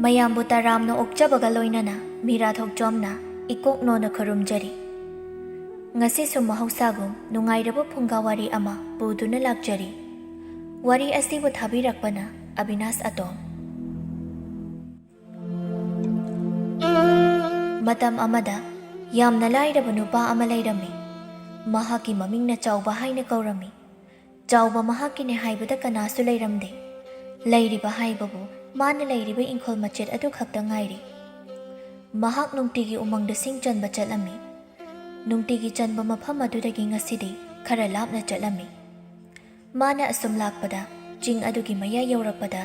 ꯃꯌꯥꯝꯕꯨ ꯇꯔꯥꯝꯅ ꯑꯣꯛꯆꯕꯒ ꯂꯣꯏꯅꯅ ꯃꯤꯔꯥꯊꯣꯛꯆꯣꯝꯅ ꯏꯀꯣꯛꯅꯣꯅ ꯈꯨꯔꯨꯝꯖꯔꯤ꯫ ꯉꯁꯤꯁꯨ ꯃꯍꯧꯁꯥꯒꯨꯝ ꯅꯨꯡꯉꯥꯏꯔꯕ ꯐꯨꯡꯒꯥ ꯋꯥꯔꯤ ꯑꯃ ꯄꯨꯗꯨꯅ ꯂꯥꯛꯆꯔꯤ꯫ ꯋꯥꯔꯤ ꯑꯁꯤꯕꯨ ꯊꯥꯕꯤꯔꯛꯄꯅ ꯑꯕꯤꯅꯥꯁ ꯑꯇꯣꯝ꯫ ꯃꯇꯝ ꯑꯃꯗ ꯌꯥꯝꯅ ꯂꯥꯏꯔꯕ ꯅꯨꯄꯥ ꯑꯃ ꯂꯩꯔꯝꯃꯤ꯫ ꯃꯍꯥꯛꯀꯤ ꯃꯃꯤꯡꯅ ꯆꯥꯎꯕ ꯍꯥꯏꯅ ꯀꯧꯔꯝꯃꯤ꯫ ꯆꯥꯎꯕ ꯃꯍꯥꯛꯀꯤꯅꯦ ꯍꯥꯏꯕꯗ ꯀꯅꯥꯁꯨ ꯂꯩꯔꯝꯗꯦ꯫ ꯂꯩꯔꯤꯕ ꯍꯥꯏꯕꯕꯨ ꯃꯥꯅ ꯂꯩꯔꯤꯕ ꯏꯪꯈꯣꯜ ꯃꯆꯦꯠ ꯑꯗꯨ ꯈꯛꯇ ꯉꯥꯏꯔꯤ꯫ ꯃꯍꯥꯛ ꯅꯨꯡꯇꯤꯒꯤ ꯎꯃꯪꯗ ꯁꯤꯡ ꯆꯟꯕ ꯆꯠꯂꯝꯃꯤ꯫ ꯅꯨꯡꯇꯤꯒꯤ ꯆꯟꯕ ꯃꯐꯝ ꯑꯗꯨꯗꯒꯤ ꯉꯁꯤꯗꯤ ꯈꯔ ꯂꯥꯞꯅ ꯆꯠꯂꯝꯃꯤ꯫ ꯃꯥꯅ ꯑꯁꯨꯝ ꯂꯥꯛꯄꯗ ꯆꯤꯡ ꯑꯗꯨꯒꯤ ꯃꯌꯥꯏ ꯌꯧꯔꯛꯄꯗ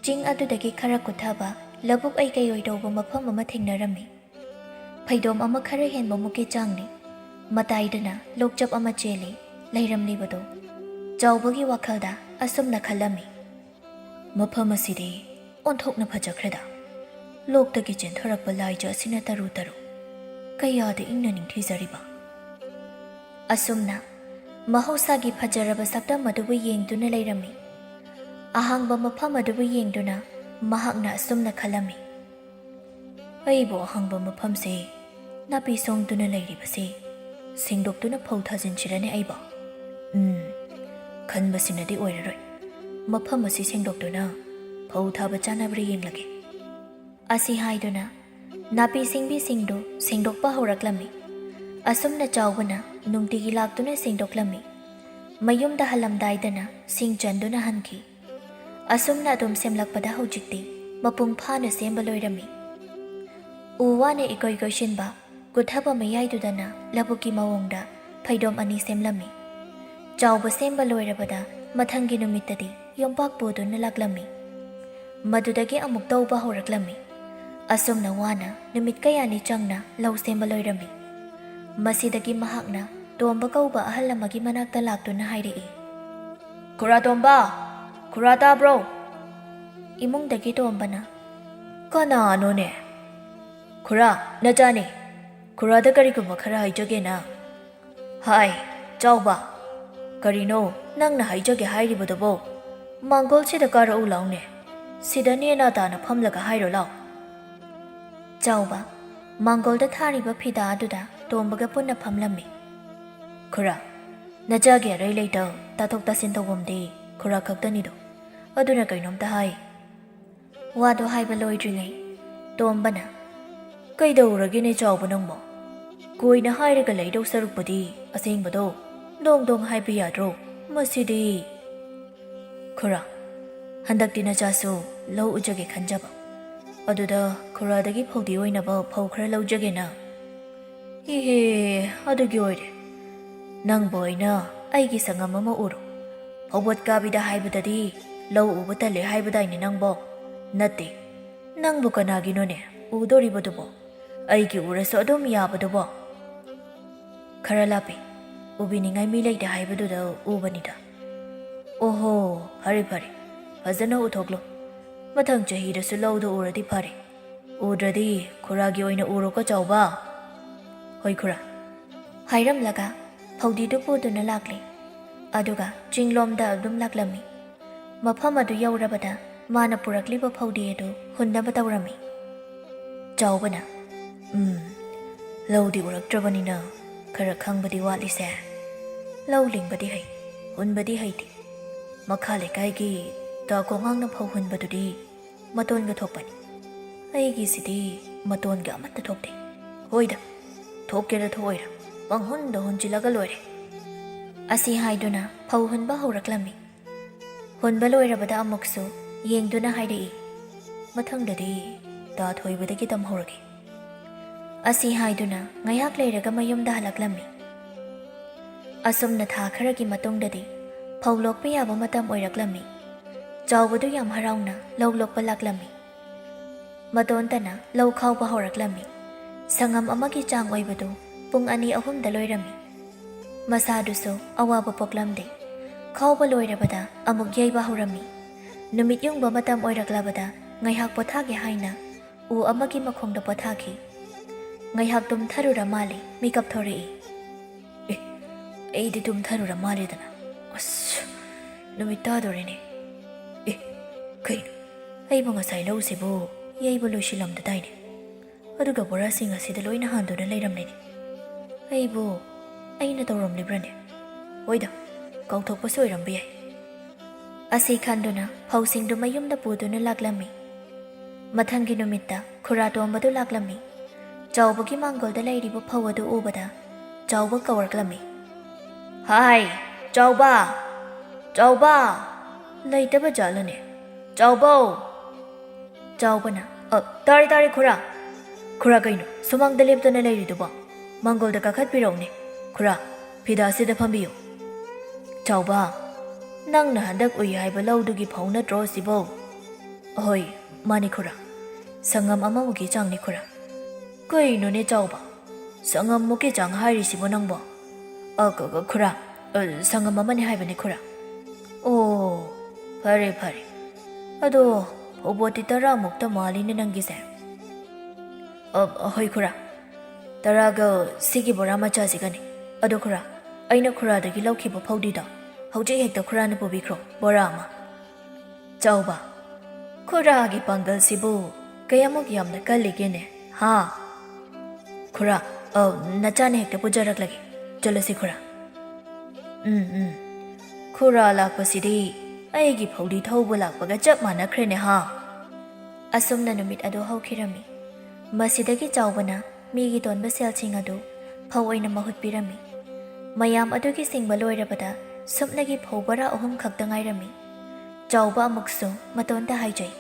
ꯆꯤꯡ ꯑꯗꯨꯗꯒꯤ ꯈꯔ ꯀꯨꯠꯊꯕ ꯂꯧꯕꯨꯛ ꯑꯩ ꯇꯧꯕ ꯃꯐꯝ ꯑꯃ ꯊꯦꯡꯅꯔꯝꯃꯤ꯫ ꯐꯩꯗꯣꯝ ꯑꯃ ꯈꯔ ꯍꯦꯟꯕ ꯃꯨꯛꯀꯤ ꯆꯥꯡꯅꯤ꯫ ꯃꯇꯥꯏꯗꯅ ꯂꯣꯛꯆꯞ ꯑꯃ ꯆꯦꯜꯂꯤ꯫ ꯂꯩꯔꯝꯂꯤꯕꯗꯣ ꯆꯥꯎꯕꯒꯤ ꯋꯥꯈꯜꯗ ꯑꯁꯨꯝꯅ ꯈꯜꯂꯝꯃꯤ, ꯃꯐꯝ ꯑꯁꯤꯗꯤ ꯑꯣꯟꯊꯣꯛꯅ ꯐꯖꯈ꯭ꯔꯦꯗ꯫ ꯂꯣꯛꯇꯒꯤ ꯆꯦꯟꯊꯔꯛꯄ ꯂꯥꯏꯖ ꯑꯁꯤꯅ ꯇꯔꯨ ꯇꯔꯨ ꯀꯌꯥꯗ ꯏꯪꯅ ꯅꯤꯡꯊꯤꯖꯔꯤꯕ꯫ ꯑꯁꯨꯝꯅ ꯃꯍꯧꯁꯥꯒꯤ ꯐꯖꯔꯕ ꯁꯛꯇꯝ ꯑꯗꯨꯕꯨ ꯌꯦꯡꯗꯨꯅ ꯂꯩꯔꯝꯃꯤ꯫ ꯑꯍꯥꯡꯕ ꯃꯐꯝ ꯑꯗꯨꯕꯨ ꯌꯦꯡꯗꯨꯅ ꯃꯍꯥꯛꯅ ꯑꯁꯨꯝꯅ ꯈꯜꯂꯝꯃꯤ, ꯑꯩꯕꯨ ꯑꯍꯥꯡꯕ ꯃꯐꯝꯁꯦ ꯅꯥꯄꯤ ꯁꯣꯡꯗꯨꯅ ꯂꯩꯔꯤꯕꯁꯦ ꯁꯦꯡꯗꯣꯛꯇꯨꯅ ꯐꯧ ꯊꯥꯖꯤꯟꯁꯤꯔꯅꯦ ꯑꯩꯕꯣ? ꯈꯟꯕꯁꯤꯅꯗꯤ ꯑꯣꯏꯔꯔꯣꯏ꯫ ꯃꯐꯝ ꯑꯁꯤ ꯁꯦꯡꯗꯣꯛꯇꯨꯅ ꯐꯧ ꯊꯥꯕ ꯆꯥꯅꯕ꯭ꯔꯥ ꯌꯦꯡꯂꯒꯦ꯫ ꯑꯁꯤ ꯍꯥꯏꯗꯨꯅ ꯅꯥꯄꯤ ꯁꯤꯡꯕꯤꯁꯤꯡꯗꯨ ꯁꯦꯡꯗꯣꯛꯄ ꯍꯧꯔꯛꯂꯝꯃꯤ꯫ ꯑꯁꯨꯝꯅ ꯆꯥꯎꯕꯅ ꯅꯨꯡꯇꯤꯒꯤ ꯂꯥꯛꯇꯨꯅ ꯁꯦꯡꯗꯣꯛꯂꯝꯃꯤ꯫ ꯃꯌꯨꯝꯗ ꯍꯜꯂꯝꯗꯥꯏꯗꯅ ꯁꯤꯡ ꯆꯟꯗꯨꯅ ꯍꯟꯈꯤ꯫ ꯑꯁꯨꯝꯅ ꯑꯗꯨꯝ ꯁꯦꯝꯂꯛꯄꯗ ꯍꯧꯖꯤꯛꯇꯤ ꯃꯄꯨꯡ ꯐꯥꯅ ꯁꯦꯝꯕ ꯂꯣꯏꯔꯝꯃꯤ꯫ ꯎ ꯋꯥꯅ ꯏꯀꯣꯏ ꯀꯣꯏꯁꯤꯟꯕ ꯀꯨꯠꯊꯕ ꯃꯌꯥꯏꯗꯨꯗꯅ ꯂꯧꯕꯨꯛꯀꯤ ꯃꯑꯣꯡꯗ ꯐꯩꯗꯣꯝ ꯑꯅꯤ ꯁꯦꯝꯂꯝꯃꯤ꯫ ꯆꯥꯎꯕ ꯁꯦꯝꯕ ꯂꯣꯏꯔꯕꯗ ꯃꯊꯪꯒꯤ ꯅꯨꯃꯤꯠꯇꯗꯤ ꯌꯣꯝꯄꯥꯛ ꯄꯨꯗꯨꯅ ꯂꯥꯛꯂꯝꯃꯤ꯫ ꯃꯗꯨꯗꯒꯤ ꯑꯃꯨꯛ ꯇꯧꯕ ꯍꯧꯔꯛꯂꯝꯃꯤ꯫ ꯑꯁꯨꯝꯅ ꯋꯥꯅ ꯅꯨꯃꯤꯠ ꯀꯌꯥꯅꯤ ꯆꯪꯅ ꯂꯧ ꯁꯦꯝꯕ ꯂꯣꯏꯔꯝꯃꯤ꯫ ꯃꯁꯤꯗꯒꯤ ꯃꯍꯥꯛꯅ ꯇꯣꯝꯕ ꯀꯧꯕ ꯑꯍꯜ ꯑꯃꯒꯤ ꯃꯅꯥꯛꯇ ꯂꯥꯛꯇꯨꯅ ꯍꯥꯏꯔꯛꯏ, ꯈꯨꯔꯥ ꯇꯣꯝꯕ, ꯈꯨꯔꯥ ꯇꯥꯕ꯭ꯔꯣ? ꯏꯃꯨꯡꯗꯒꯤ ꯇꯣꯝꯕꯅ, ꯀꯅꯥꯅꯣꯅꯦ? ꯈꯨꯔꯥ, ꯅꯆꯥꯅꯤ꯫ ꯈꯨꯔꯥꯗ ꯀꯔꯤꯒꯨꯝꯕ ꯈꯔ ꯍꯥꯏꯖꯒꯦꯅ꯫ ꯍꯥꯏ, ꯆꯥꯎꯕ, ꯀꯔꯤꯅꯣ ꯅꯪꯅ ꯍꯥꯏꯖꯒꯦ ꯍꯥꯏꯔꯤꯕꯗꯨꯕꯣ? ꯃꯥꯡꯒꯣꯜꯁꯤꯗ ꯀꯥꯔꯛꯎ ꯂꯥꯎꯅꯦ꯫ ꯁꯤꯗ ꯅꯦꯅꯥ ꯇꯥꯅ ꯐꯝꯂꯒ ꯍꯥꯏꯔꯣ ꯂꯥꯎ꯫ ꯆꯥꯎꯕ ꯃꯥꯡꯒꯣꯜꯗ ꯊꯥꯔꯤꯕ ꯐꯤꯗꯥ ꯑꯗꯨꯗ ꯇꯣꯝꯕꯒ ꯄꯨꯟꯅ ꯐꯝꯂꯝꯃꯤ꯫ ꯈꯨꯔꯥ, ꯅꯆꯥꯒꯤ ꯑꯔꯩ ꯂꯩꯇ ꯇꯥꯊꯣꯛ ꯇꯥꯁꯤꯟ ꯇꯧꯐꯝꯗꯤ ꯈꯨꯔꯥ ꯈꯛꯇꯅꯤꯗꯣ꯫ ꯑꯗꯨꯅ ꯀꯩꯅꯣꯝꯇ ꯍꯥꯏ꯫ ꯋꯥꯗꯣ ꯍꯥꯏꯕ ꯂꯣꯏꯗ꯭ꯔꯤꯉꯩ ꯇꯣꯝꯕꯅ, ꯀꯩꯗꯧꯔꯒꯦꯅꯦ ꯆꯥꯎꯕ ꯅꯪꯕꯣ? ꯀꯣꯏꯅ ꯍꯥꯏꯔꯒ ꯂꯩꯗꯧ ꯁꯔꯨꯛꯄꯨꯗꯤ ꯑꯁꯦꯡꯕꯗꯣ ꯗꯣꯡ ꯗꯣꯡ ꯍꯥꯏꯕ ꯌꯥꯗ꯭ꯔꯣ? ꯃꯁꯤꯗꯤ ꯈꯨꯔꯥ, ꯍꯟꯗꯛꯇꯤ ꯅꯆꯥꯁꯨ ꯂꯧ ꯎꯖꯒꯦ ꯈꯟꯖꯕ, ꯑꯗꯨꯗ ꯈꯨꯔꯥꯗꯒꯤ ꯐꯧꯗꯤ ꯑꯣꯏꯅꯕ ꯐꯧ ꯈꯔ ꯂꯧꯖꯒꯦꯅ꯫ ꯏꯍꯦ, ꯑꯗꯨꯒꯤ ꯑꯣꯏꯔꯦ꯫ ꯅꯪꯕꯨ ꯑꯩꯅ ꯑꯩꯒꯤ ꯁꯪꯉꯝ ꯑꯃ ꯎꯔꯣ, ꯐꯧꯕꯣꯠ ꯀꯥꯕꯤꯗ ꯍꯥꯏꯕꯗꯗꯤ ꯂꯧ ꯎꯕ ꯇꯜꯂꯦ ꯍꯥꯏꯕꯗꯥꯏꯅꯦ ꯅꯪꯕꯣ? ꯅꯠꯇꯦ, ꯅꯪꯕꯨ ꯀꯅꯥꯒꯤꯅꯣꯅꯦ ꯎꯗꯣꯔꯤꯕꯗꯨꯕꯣ? ꯑꯩꯒꯤ ꯎꯔꯁꯨ ꯑꯗꯨꯝ ꯌꯥꯕꯗꯨꯕꯣ? ꯈꯔ ꯂꯥꯞꯄꯤ, ꯎꯕꯤꯅꯤꯡꯉꯥꯏ ꯃꯤ ꯂꯩꯇꯦ ꯍꯥꯏꯕꯗꯨꯗ ꯎꯕꯅꯤꯗ꯫ ꯑꯣꯍꯣ, ꯐꯔꯦ ꯐꯔꯦ, ꯐꯖꯅ ꯎꯊꯣꯛꯂꯣ꯫ ꯃꯊꯪ ꯆꯍꯤꯗꯁꯨ ꯂꯧꯗꯣ ꯎꯔꯗꯤ ꯐꯔꯦ, ꯎꯗ꯭ꯔꯗꯤ ꯈꯨꯔꯥꯒꯤ ꯑꯣꯏꯅ ꯎꯔꯣꯀꯣ ꯆꯥꯎꯕ꯫ ꯍꯣꯏ ꯈꯨꯔꯥ꯫ ꯍꯥꯏꯔꯝꯂꯒ ꯐꯧꯗꯤꯗꯨ ꯄꯨꯗꯨꯅ ꯂꯥꯛꯂꯤ꯫ ꯑꯗꯨꯒ ꯆꯤꯡꯂꯣꯝꯗ ꯑꯗꯨꯝ ꯂꯥꯛꯂꯝꯃꯤ꯫ ꯃꯐꯝ ꯑꯗꯨ ꯌꯧꯔꯕꯗ ꯃꯥꯅ ꯄꯨꯔꯛꯂꯤꯕ ꯐꯧꯗꯤ ꯑꯗꯨ ꯍꯨꯟꯅꯕ ꯇꯧꯔꯝꯃꯤ꯫ ꯆꯥꯎꯕꯅ, ꯂꯧꯗꯤ ꯎꯔꯛꯇ꯭ꯔꯕꯅꯤꯅ ꯈꯔ ꯈꯪꯕꯗꯤ ꯋꯥꯠꯂꯤꯁꯦ꯫ ꯂꯧ ꯂꯤꯡꯕꯗꯤ ꯍꯩ, ꯍꯨꯟꯕꯗꯤ ꯍꯩꯇꯦ꯫ ꯃꯈꯥ ꯂꯩꯀꯥꯏꯒꯤ ꯇꯥ ꯀꯣꯡꯉꯥꯡꯅ ꯐꯧ ꯍꯨꯟꯕꯗꯨꯗꯤ ꯃꯇꯣꯟꯒ ꯊꯣꯛꯄꯅꯤ꯫ ꯑꯩꯒꯤꯁꯤꯗꯤ ꯃꯇꯣꯟꯒ ꯑꯃꯠꯇ ꯊꯣꯛꯇꯦ꯫ ꯍꯣꯏꯗ, ꯊꯣꯛꯀꯦꯔꯥ ꯊꯣꯛꯑꯣꯏꯔꯥ, ꯄꯪꯍꯨꯟꯗ ꯍꯨꯟꯖꯤꯜꯂꯒ ꯂꯣꯏꯔꯦ꯫ ꯑꯁꯤ ꯍꯥꯏꯗꯨꯅ ꯐꯧ ꯍꯨꯟꯕ ꯍꯧꯔꯛꯂꯝꯃꯤ꯫ ꯍꯨꯟꯕ ꯂꯣꯏꯔꯕꯗ ꯑꯃꯨꯛꯁꯨ ꯌꯦꯡꯗꯨꯅ ꯍꯥꯏꯔꯛꯏ, ꯃꯊꯪꯗꯗꯤ ꯇꯥ ꯊꯣꯏꯕꯗꯒꯤ ꯇꯝꯍꯧꯔꯒꯦ꯫ ꯑꯁꯤ ꯍꯥꯏꯗꯨꯅ ꯉꯥꯏꯍꯥꯛ ꯂꯩꯔꯒ ꯃꯌꯨꯝꯗ ꯍꯜꯂꯛꯂꯝꯃꯤ꯫ ꯑꯁꯨꯝꯅ ꯊꯥ ꯈꯔꯒꯤ ꯃꯇꯨꯡꯗꯗꯤ ꯐꯧ ꯂꯣꯛꯄ ꯌꯥꯕ ꯃꯇꯝ ꯑꯣꯏꯔꯛꯂꯝꯃꯤ꯫ ꯆꯥꯎꯕꯗꯨ ꯌꯥꯝ ꯍꯔꯥꯎꯅ ꯂꯧ ꯂꯣꯛꯄ ꯂꯥꯛꯂꯝꯃꯤ꯫ ꯃꯇꯣꯟꯇꯅ ꯂꯧ ꯈꯥꯎꯕ ꯍꯧꯔꯛꯂꯝꯃꯤ꯫ ꯁꯪꯉꯝ ꯑꯃꯒꯤ ꯆꯥꯡ ꯑꯣꯏꯕꯗꯨ ꯄꯨꯡ 2-3ꯗ ꯂꯣꯏꯔꯝꯃꯤ꯫ ꯃꯁꯥꯗꯨꯁꯨ ꯑꯋꯥꯕ ꯄꯣꯛꯂꯝꯗꯦ꯫ ꯈꯥꯎꯕ ꯂꯣꯏꯔꯕꯗ ꯑꯃꯨꯛ ꯌꯩꯕ ꯍꯧꯔꯝꯃꯤ꯫ ꯅꯨꯃꯤꯠ ꯌꯨꯡꯕ ꯃꯇꯝ ꯑꯣꯏꯔꯛꯂꯕꯗ ꯉꯥꯏꯍꯥꯛ ꯄꯣꯊꯥꯒꯦ ꯍꯥꯏꯅ ꯎ ꯑꯃꯒꯤ ꯃꯈꯣꯡꯗ ꯄꯣꯊꯥꯈꯤ꯫ ꯉꯥꯏꯍꯥꯛ ꯇꯨꯝꯊꯔꯨꯔ ꯃꯥꯜꯂꯤ ꯃꯤꯀꯞ ꯊꯣꯔꯛꯏ꯫ ꯑꯩꯗꯤ ꯇꯨꯝꯊꯔꯨꯔ ꯃꯥꯜꯂꯦꯗꯅ, ꯑꯁ ꯅꯨꯃꯤꯠ ꯇꯥꯗꯣꯔꯦꯅꯦ꯫ ꯀꯩꯅꯣ, ꯑꯩꯕꯨ ꯉꯁꯥꯏ ꯂꯧꯁꯤꯕꯨ ꯌꯩꯕ ꯂꯣꯏꯁꯤꯜꯂꯝꯗꯗꯥꯏꯅꯦ ꯑꯗꯨꯒ ꯕꯣꯔꯥꯁꯤꯡ ꯑꯁꯤꯗ ꯂꯣꯏꯅ ꯍꯥꯟꯗꯨꯅ ꯂꯩꯔꯝꯂꯦꯅꯦ ꯑꯩꯕꯨ ꯑꯩꯅ ꯇꯧꯔꯝꯂꯤꯕ꯭ꯔꯅꯦ ꯍꯣꯏꯗ ꯀꯥꯎꯊꯣꯛꯄꯁꯨ ꯑꯣꯏꯔꯝꯕ ꯌꯥꯏ ꯑꯁꯤ ꯈꯟꯗꯨꯅ ꯐꯧꯁꯤꯡꯗꯨ ꯃꯌꯨꯝꯗ ꯄꯨꯗꯨꯅ ꯂꯥꯛꯂꯝꯃꯤ ꯃꯊꯪꯒꯤ ꯅꯨꯃꯤꯠꯇ ꯈꯨꯔꯥꯇꯣꯝꯕꯗꯨ ꯂꯥꯛꯂꯝꯃꯤ ꯆꯥꯎꯕꯒꯤ ꯃꯥꯡꯒꯣꯜꯗ ꯂꯩꯔꯤꯕ ꯐꯧ ꯑꯗꯨ ꯎꯕꯗ ꯆꯥꯎꯕ ꯀꯧꯔꯛꯂꯝꯃꯤ ꯍꯥꯏ ꯆꯥꯎꯕ ꯆꯥꯎꯕ ꯂꯩꯇꯕ ꯖꯥꯠꯂꯅꯦ ꯆꯥꯎꯕꯧ ꯆꯥꯎꯕꯅ ꯇꯥꯔꯦ ꯇꯥꯔꯦ ꯈꯨꯔꯥ ꯀꯩꯅꯣ ꯁꯨꯃꯥꯡꯗ ꯂꯦꯞꯇꯨꯅ ꯂꯩꯔꯤꯗꯨꯕꯣ ꯃꯥꯡꯒꯣꯜꯗ ꯀꯥꯈꯠꯄꯤꯔꯛꯎꯅꯦ ꯈꯨꯔꯥ ꯐꯤꯗꯥꯁꯤꯗ ꯐꯝꯕꯤꯌꯨ ꯆꯥꯎꯕ ꯅꯪꯅ ꯍꯟꯗꯛ ꯎꯏ ꯍꯥꯏꯕ ꯂꯧꯗꯨꯒꯤ ꯐꯧ ꯅꯠꯇ꯭ꯔꯣ ꯁꯤꯕꯣ ꯑꯍꯣꯏ ꯃꯥꯅꯤ ꯈꯨꯔꯥ ꯁꯪꯉꯝ ꯑꯃꯃꯨꯛꯀꯤ ꯆꯥꯡꯅꯤ ꯈꯨꯔꯥ ꯀꯩꯅꯣꯅꯦ ꯆꯥꯎꯕ ꯁꯪꯉꯝꯃꯨꯛꯀꯤ ꯆꯥꯡ ꯍꯥꯏꯔꯤꯁꯤꯕꯣ ꯅꯪꯕꯣ ꯈꯨꯔꯥ ꯁꯪꯉꯝ ꯑꯃꯅꯤ ꯍꯥꯏꯕꯅꯤ ꯈꯨꯔꯥ ꯑꯣ ꯐꯔꯦ ꯐꯔꯦ ꯑꯗꯣ ꯐꯧꯕꯣꯠꯇꯤ 10ꯃꯨꯛꯇ ꯃꯥꯜꯂꯤꯅꯦ ꯅꯪꯒꯤꯁꯦ ꯍꯣꯏ ꯈꯨꯔꯥ 10ꯒ ꯁꯤꯒꯤ ꯕꯣꯔꯥ ꯃꯆꯥꯁꯤꯒꯅꯤ ꯑꯗꯣ ꯈꯨꯔꯥ ꯑꯩꯅ ꯈꯨꯔꯥꯗꯒꯤ ꯂꯧꯈꯤꯕ ꯐꯧꯗꯤꯗꯣ ꯍꯧꯖꯤꯛ ꯍꯦꯛꯇ ꯈꯨꯔꯥꯅ ꯄꯨꯕꯤꯈ꯭ꯔꯣ ꯕꯣꯔꯥ ꯑꯃ ꯆꯥꯎꯕ ꯈꯨꯔꯥꯒꯤ ꯄꯥꯡꯒꯜꯁꯤꯕꯨ ꯀꯌꯥꯃꯨꯛ ꯌꯥꯝꯅ ꯀꯜꯂꯤꯒꯦꯅꯦ ꯍꯥ ꯈꯨꯔꯥ ꯅꯆꯥꯅ ꯍꯦꯛꯇ ꯄꯨꯖꯔꯛꯂꯒꯦ ꯆꯠꯂꯁꯤ ꯈꯨꯔꯥ ꯈꯨꯔꯥ ꯂꯥꯛꯄꯁꯤꯗꯤ ꯑꯩꯒꯤ ꯐꯧꯗꯤ ꯊꯧꯕ ꯂꯥꯛꯄꯒ ꯆꯞ ꯃꯥꯟꯅꯈ꯭ꯔꯦꯅꯦ ꯍꯥ ꯑꯁꯨꯝꯅ ꯅꯨꯃꯤꯠ ꯑꯗꯨ ꯍꯧꯈꯤꯔꯝꯃꯤ ꯃꯁꯤꯗꯒꯤ ꯆꯥꯎꯕꯅ ꯃꯤꯒꯤ ꯇꯣꯟꯕ ꯁꯦꯜꯁꯤꯡ ꯑꯗꯨ ꯐꯧ ꯑꯣꯏꯅ ꯃꯍꯨꯠ ꯄꯤꯔꯝꯃꯤ ꯃꯌꯥꯝ ꯑꯗꯨꯒꯤ ꯁꯤꯡꯕ ꯂꯣꯏꯔꯕꯗ ꯁꯨꯞꯅꯒꯤ ꯐꯧ ꯕꯣꯔꯥ 3 ꯈꯛꯇ ꯉꯥꯏꯔꯝꯃꯤ ꯆꯥꯎꯕ ꯑꯃꯨꯛꯁꯨ ꯃꯇꯣꯟꯗ ꯍꯥꯏꯖꯩ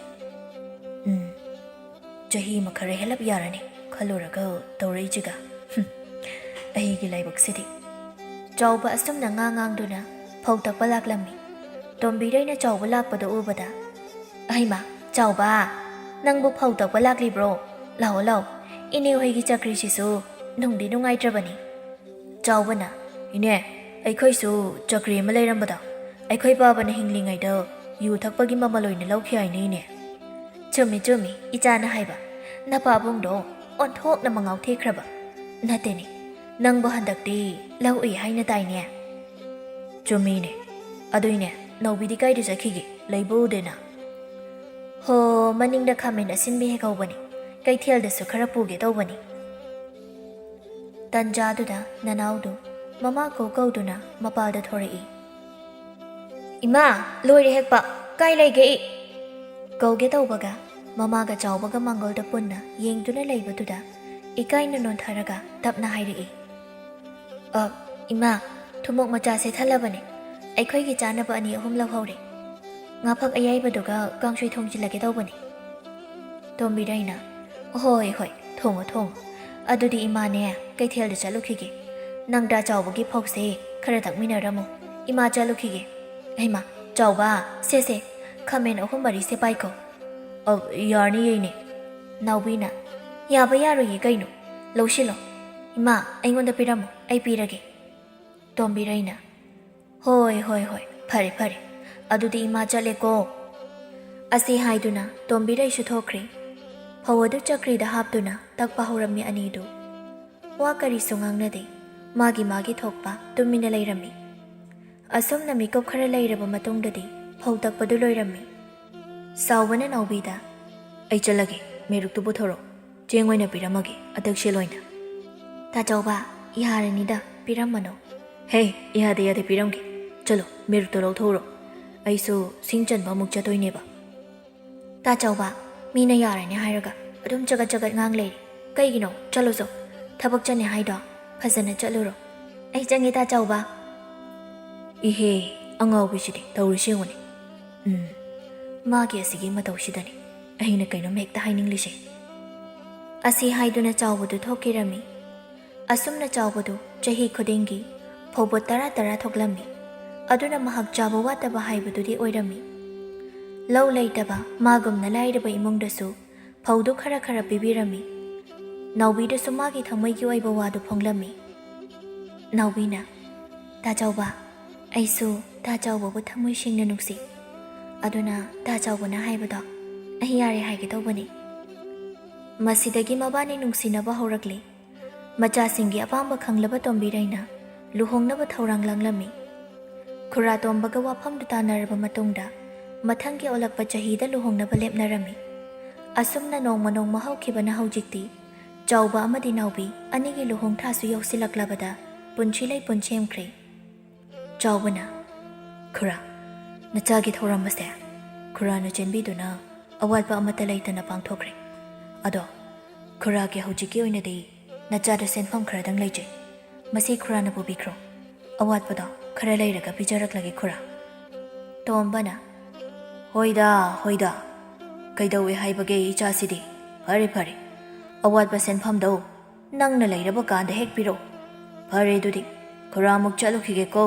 ꯆꯍꯤ 1 ꯍꯦꯜꯂꯞ ꯌꯥꯔꯅꯤ ꯈꯜꯂꯨꯔꯒ ꯇꯧꯔꯛꯏꯁꯤꯒ ꯑꯩꯒꯤ ꯂꯥꯏꯕꯛꯁꯤꯗꯤ ꯆꯥꯎꯕ ꯑꯁꯨꯝꯅ ꯉꯥꯡꯗꯨꯅ ꯐꯧ ꯇꯛꯄ ꯂꯥꯛꯂꯝꯃꯤ ꯇꯣꯝꯕꯤꯔꯩꯅ ꯆꯥꯎꯕ ꯂꯥꯛꯄꯗ ꯎꯕꯗ ꯑꯩꯃ ꯆꯥꯎꯕ ꯅꯪꯕꯨ ꯐꯧ ꯇꯛꯄ ꯂꯥꯛꯂꯤꯕ꯭ꯔꯣ ꯂꯥꯛꯑꯣ ꯏꯅꯦ ꯍꯣꯏꯒꯤ ꯆꯀ꯭ꯔꯤꯁꯤꯁꯨ ꯅꯨꯡꯗꯤ ꯅꯨꯡꯉꯥꯏꯇ꯭ꯔꯕꯅꯤ ꯆꯥꯎꯕꯅ ꯏꯅꯦ ꯑꯩꯈꯣꯏꯁꯨ ꯆꯀ꯭ꯔꯤ ꯑꯃ ꯂꯩꯔꯝꯕꯗꯣ ꯑꯩꯈꯣꯏ ꯄꯥꯕꯅ ꯍꯤꯡꯂꯤꯉꯩꯗ ꯌꯨ ꯊꯛꯄꯒꯤ ꯃꯃꯜ ꯑꯣꯏꯅ ꯂꯧꯈꯤ ꯍꯥꯏꯅꯦ ꯏꯅꯦ ꯆꯨꯝꯃꯤ ꯏꯆꯥꯅ ꯍꯥꯏꯕ ꯅꯄꯥꯕꯨꯡꯗꯣ ꯑꯣꯟꯊꯣꯛꯅ ꯃꯉꯥꯎ ꯊꯤꯈ꯭ꯔꯕ ꯅꯠꯇꯦꯅꯦ ꯅꯪꯕꯨ ꯍꯟꯗꯛꯇꯤ ꯂꯧ ꯎꯏ ꯍꯥꯏꯅ ꯇꯥꯏꯅꯦ ꯆꯨꯝꯃꯤꯅꯦ ꯑꯗꯨꯏꯅꯦ ꯅꯥꯎꯕꯤꯗꯤ ꯀꯥꯏꯗ ꯆꯠꯈꯤꯒꯦ ꯂꯩꯕ ꯎꯗꯦꯅ ꯍꯣ ꯃꯅꯤꯡꯗ ꯈꯥꯃꯦꯟ ꯑꯁꯤꯟꯕꯤ ꯍꯦꯛꯍꯧꯕꯅꯤ ꯀꯩꯊꯦꯜꯗꯁꯨ ꯈꯔ ꯄꯨꯒꯦ ꯇꯧꯕꯅꯤ ꯇꯟꯖꯥꯗꯨꯗ ꯅꯅꯥꯎꯗꯨ ꯃꯃꯥ ꯀꯧꯗꯨꯅ ꯃꯄꯥꯜꯗ ꯊꯣꯔꯛꯏ ꯏꯃꯥ ꯂꯣꯏꯔꯦ ꯍꯦꯛꯄ ꯀꯥꯏ ꯂꯩꯒꯦ ꯀꯧꯒꯦ ꯇꯧꯕꯒ ꯃꯃꯥꯒ ꯆꯥꯎꯕꯒ ꯃꯥꯡꯒꯣꯜꯗ ꯄꯨꯟꯅ ꯌꯦꯡꯗꯨꯅ ꯂꯩꯕꯗꯨꯗ ꯏꯀꯥꯏꯅ ꯅꯣꯟꯊꯔꯒ ꯇꯞꯅ ꯍꯥꯏꯔꯛꯏ ꯏꯃꯥ ꯊꯨꯃꯣꯛ ꯃꯆꯥꯁꯦ ꯊꯜꯂꯕꯅꯦ ꯑꯩꯈꯣꯏꯒꯤ ꯆꯥꯅꯕ 2-3 ꯂꯧꯍꯧꯔꯦ ꯉꯥꯐꯛ ꯑꯌꯥꯏꯕꯗꯨꯒ ꯀꯥꯡꯁꯣꯏ ꯊꯣꯡꯖꯤꯜꯂꯒꯦ ꯇꯧꯕꯅꯤ ꯇꯣꯝꯕꯤꯔꯩꯅ ꯍꯣꯏ ꯊꯣꯡꯉꯣ ꯑꯗꯨꯗꯤ ꯏꯃꯥꯅꯦ ꯀꯩꯊꯦꯜꯗ ꯆꯠꯂꯨꯈꯤꯒꯦ ꯅꯪꯗ ꯆꯥꯎꯕꯒꯤ ꯐꯧꯁꯦ ꯈꯔ ꯇꯛꯃꯤꯟꯅꯔꯝꯃꯨ ꯏꯃꯥ ꯆꯠꯂꯨꯈꯤꯒꯦ ꯍꯩꯃꯥ ꯆꯥꯎꯕ ꯁꯦ ꯈꯥꯃꯦꯟ 3-4ꯁꯦ ꯄꯥꯏꯈꯣ ꯌꯥꯔꯅꯤꯌꯦ ꯏꯅꯦ ꯅꯥꯎꯕꯤꯅ ꯌꯥꯕ ꯌꯥꯔꯣꯏꯌꯦ ꯀꯩꯅꯣ ꯂꯧꯁꯤꯜꯂꯣ ꯏꯃꯥ ꯑꯩꯉꯣꯟꯗ ꯄꯤꯔꯝꯃꯣ ꯑꯩ ꯄꯤꯔꯒꯦ ꯇꯣꯝꯕꯤꯔꯩꯅ ꯍꯣꯏ ꯐꯔꯦ ꯑꯗꯨꯗꯤ ꯏꯃꯥ ꯆꯠꯂꯦꯀꯣ ꯑꯁꯤ ꯍꯥꯏꯗꯨꯅ ꯇꯣꯝꯕꯤꯔꯩꯁꯨ ꯊꯣꯛꯈ꯭ꯔꯦ ꯐꯧ ꯑꯗꯨ ꯆꯀ꯭ꯔꯤꯗ ꯍꯥꯞꯇꯨꯅ ꯇꯛꯄ ꯍꯧꯔꯝꯃꯤ ꯑꯅꯤꯗꯨ ꯋꯥ ꯀꯔꯤꯁꯨ ꯉꯥꯡꯅꯗꯦ ꯃꯥꯒꯤ ꯊꯣꯛꯄ ꯇꯨꯃꯤꯟꯅ ꯂꯩꯔꯝꯃꯤ ꯑꯁꯨꯝꯅ ꯃꯤꯀꯞ ꯈꯔ ꯂꯩꯔꯕ ꯃꯇꯨꯡꯗꯗꯤ ꯐꯧ ꯇꯛꯄꯗꯨ ꯂꯣꯏꯔꯝꯃꯤ ꯆꯥꯎꯕꯅ ꯅꯥꯎꯕꯤꯗ ꯑꯩ ꯆꯠꯂꯒꯦ ꯃꯦꯔꯨꯛꯇꯨ ꯄꯨꯊꯣꯔꯛꯑꯣ ꯆꯦꯡ ꯑꯣꯏꯅ ꯄꯤꯔꯝꯃꯒꯦ ꯑꯇꯛꯁꯦꯜ ꯑꯣꯏꯅ ꯇꯥꯆꯧꯕ ꯌꯥꯔꯅꯤꯗ ꯄꯤꯔꯝꯃꯅꯣ ꯍꯦ ꯌꯥꯗꯦ ꯄꯤꯔꯝꯒꯦ ꯆꯠꯂꯣ ꯃꯦꯔꯨꯛꯇꯣ ꯂꯧꯊꯣꯛꯎꯔꯣ ꯑꯩꯁꯨ ꯁꯤꯡ ꯆꯟꯕ ꯑꯃꯨꯛ ꯆꯠꯇꯣꯏꯅꯦꯕ ꯇꯥꯆꯧꯕ ꯃꯤꯅ ꯌꯥꯔꯅꯤ ꯍꯥꯏꯔꯒ ꯑꯗꯨꯝ ꯆꯒꯠ ꯉꯥꯡ ꯂꯩꯔꯤ ꯀꯩꯒꯤꯅꯣ ꯆꯠꯂꯨꯁꯣ ꯊꯕꯛ ꯆꯠꯅꯤ ꯍꯥꯏꯗꯣ ꯐꯖꯅ ꯆꯠꯂꯨꯔꯣ ꯑꯩ ꯆꯪꯉꯦ ꯇꯥꯆꯧꯕ ꯏꯍꯦ ꯑꯉꯥꯎꯕꯤꯁꯤꯗꯤ ꯇꯧꯔꯤꯁꯤ ꯌꯦꯡꯉꯨꯅꯦ ꯃꯥꯒꯤ ꯑꯁꯤꯒꯤ ꯃꯇꯧꯁꯤꯗꯅꯤ ꯑꯩꯅ ꯀꯩꯅꯣꯝ ꯍꯦꯛꯇ ꯍꯥꯏꯅꯤꯡꯂꯤꯁꯦ ꯑꯁꯤ ꯍꯥꯏꯗꯨꯅ ꯆꯥꯎꯕꯗꯨ ꯊꯣꯛꯈꯤꯔꯝꯃꯤ ꯑꯁꯨꯝꯅ ꯆꯥꯎꯕꯗꯨ ꯆꯍꯤ ꯈꯨꯗꯤꯡꯒꯤ ꯐꯧꯕꯣꯠ 10 ꯊꯣꯛꯂꯝꯃꯤ ꯑꯗꯨꯅ ꯃꯍꯥꯛ ꯆꯥꯕ ꯋꯥꯠꯇꯕ ꯍꯥꯏꯕꯗꯨꯗꯤ ꯑꯣꯏꯔꯝꯃꯤ ꯂꯧ ꯂꯩꯇꯕ ꯃꯥꯒꯨꯝꯅ ꯂꯥꯏꯔꯕ ꯏꯃꯨꯡꯗꯁꯨ ꯐꯧꯗꯨ ꯈꯔ ꯄꯤꯕꯤꯔꯝꯃꯤ ꯅꯥꯎꯕꯤꯗꯁꯨ ꯃꯥꯒꯤ ꯊꯃꯣꯏꯒꯤ ꯑꯣꯏꯕ ꯋꯥꯗꯨ ꯐꯣꯡꯂꯝꯃꯤ ꯅꯥꯎꯕꯤꯅ ꯇꯥꯆꯧꯕ ꯑꯩꯁꯨ ꯇꯥꯆꯧꯕꯕꯨ ꯊꯃꯣꯏ ꯁꯦꯡꯅ ꯅꯨꯡꯁꯤ ꯑꯗꯨꯅ ꯇꯥꯆꯧꯕꯅ ꯍꯥꯏꯕꯗꯣ ꯑꯩ ꯌꯥꯔꯦ ꯍꯥꯏꯒꯦ ꯇꯧꯕꯅꯤ ꯃꯁꯤꯗꯒꯤ ꯃꯕꯥꯅꯤ ꯅꯨꯡꯁꯤꯅꯕ ꯍꯧꯔꯛꯂꯤ ꯃꯆꯥꯁꯤꯡꯒꯤ ꯑꯄꯥꯝꯕ ꯈꯪꯂꯕ ꯇꯣꯝꯕꯤꯔꯩꯅ ꯂꯨꯍꯣꯡꯅꯕ ꯊꯧꯔꯥꯡ ꯂꯥꯡꯂꯝꯃꯤ ꯈꯨꯔꯥꯇꯣꯝꯕꯒ ꯋꯥꯐꯝꯗꯨ ꯇꯥꯟꯅꯔꯕ ꯃꯇꯨꯡꯗ ꯃꯊꯪꯒꯤ ꯑꯣꯜꯂꯛꯄ ꯆꯍꯤꯗ ꯂꯨꯍꯣꯡꯅꯕ ꯂꯦꯞꯅꯔꯝꯃꯤ ꯑꯁꯨꯝꯅ ꯅꯣꯡꯃ ꯅꯣꯡꯃ ꯍꯧꯈꯤꯕꯅ ꯍꯧꯖꯤꯛꯇꯤ ꯆꯥꯎꯕ ꯑꯃꯗꯤ ꯅꯥꯎꯕꯤ ꯑꯅꯤꯒꯤ ꯂꯨꯍꯣꯡ ꯊꯥꯁꯨ ꯌꯧꯁꯤꯜꯂꯛꯂꯕꯗ ꯄꯨꯟꯁꯤꯂꯩ ꯄꯨꯟꯁꯦꯝꯈ꯭ꯔꯦ꯫ ꯆꯥꯎꯕꯅ ꯈꯨꯔꯥ ꯅꯆꯥꯒꯤ ꯊꯧꯔꯝ ꯑꯁꯦ ꯈꯨꯔꯥꯅ ꯆꯦꯟꯕꯤꯗꯨꯅ ꯑꯋꯥꯠꯄ ꯑꯃꯠꯇ ꯂꯩꯇꯅ ꯄꯥꯡꯊꯣꯛꯈ꯭ꯔꯦ꯫ ꯑꯗꯣ ꯈꯨꯔꯥꯒꯤ ꯍꯧꯖꯤꯛꯀꯤ ꯑꯣꯏꯅꯗꯤ ꯅꯆꯥꯗ ꯁꯦꯟꯐꯝ ꯈꯔꯗꯪ ꯂꯩꯖꯩ, ꯃꯁꯤ ꯈꯨꯔꯥꯅ ꯄꯨꯕꯤꯈ꯭ꯔꯣ, ꯑꯋꯥꯠꯄꯗꯣ ꯈꯔ ꯂꯩꯔꯒ ꯄꯤꯖꯔꯛꯂꯒꯦ ꯈꯨꯔꯥ꯫ ꯇꯣꯝꯕꯅ ꯍꯣꯏꯗ ꯍꯣꯏꯗ, ꯀꯩꯗꯧꯋꯦ ꯍꯥꯏꯕꯒꯦ ꯏꯆꯥꯁꯤꯗꯤ, ꯐꯔꯦ ꯐꯔꯦ, ꯑꯋꯥꯠꯄ ꯁꯦꯟꯐꯝꯗꯣ ꯅꯪꯅ ꯂꯩꯔꯕ ꯀꯥꯟꯗ ꯍꯦꯛ ꯄꯤꯔꯛꯑꯣ꯫ ꯐꯔꯦ ꯑꯗꯨꯗꯤ ꯈꯨꯔꯥꯃꯨꯛ ꯆꯠꯂꯨꯈꯤꯒꯦꯀꯣ꯫